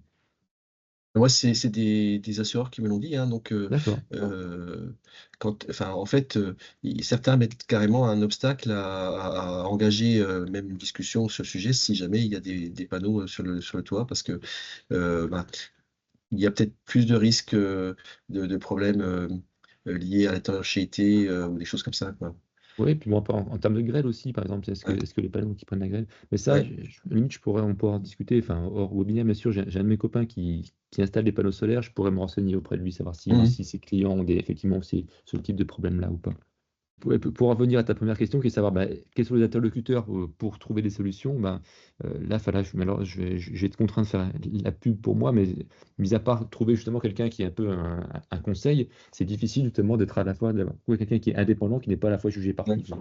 Moi, c'est des assureurs qui me l'ont dit, hein, donc D'accord. enfin, en fait, certains mettent carrément un obstacle à engager même une discussion sur le sujet si jamais il y a des panneaux sur le toit, parce que il y a peut-être plus de risques de problèmes liées à l'étanchéité ou des choses comme ça, quoi. Oui, puis bon, en termes de grêle aussi, par exemple, Ouais. est-ce que les panneaux qui prennent la grêle? Mais ça, Ouais. limite, on pourra en discuter, enfin, hors webinaire, bien sûr, j'ai un de mes copains qui installe des panneaux solaires, je pourrais me renseigner auprès de lui, savoir Mhm. si ses clients ont effectivement aussi ce type de problème-là ou pas. Pour revenir à ta première question, qui est de savoir quels sont les interlocuteurs pour trouver des solutions, là, je vais être contraint de faire la pub pour moi, mais mis à part trouver justement quelqu'un qui est un peu un conseil, c'est difficile justement d'être à la fois, d'avoir trouvé quelqu'un qui est indépendant, qui n'est pas à la fois jugé par Ouais. tous.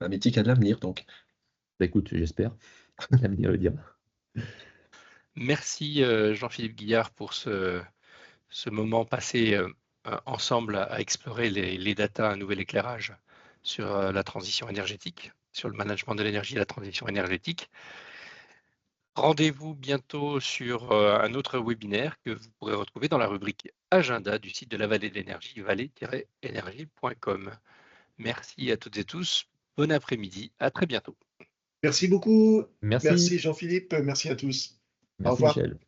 Un métier qui a de l'avenir, donc. Écoute, j'espère. L'avenir le dira. Merci Jean-Philippe Guillard pour ce moment passé ensemble à explorer les data, un nouvel éclairage sur la transition énergétique, sur le management de l'énergie et la transition énergétique. Rendez-vous bientôt sur un autre webinaire que vous pourrez retrouver dans la rubrique Agenda du site de la Vallée de l'énergie, vallée-énergie.com. Merci à toutes et tous. Bon après-midi. À très bientôt. Merci beaucoup. Merci. Merci Jean-Philippe. Merci à tous. Au Merci revoir. Michel.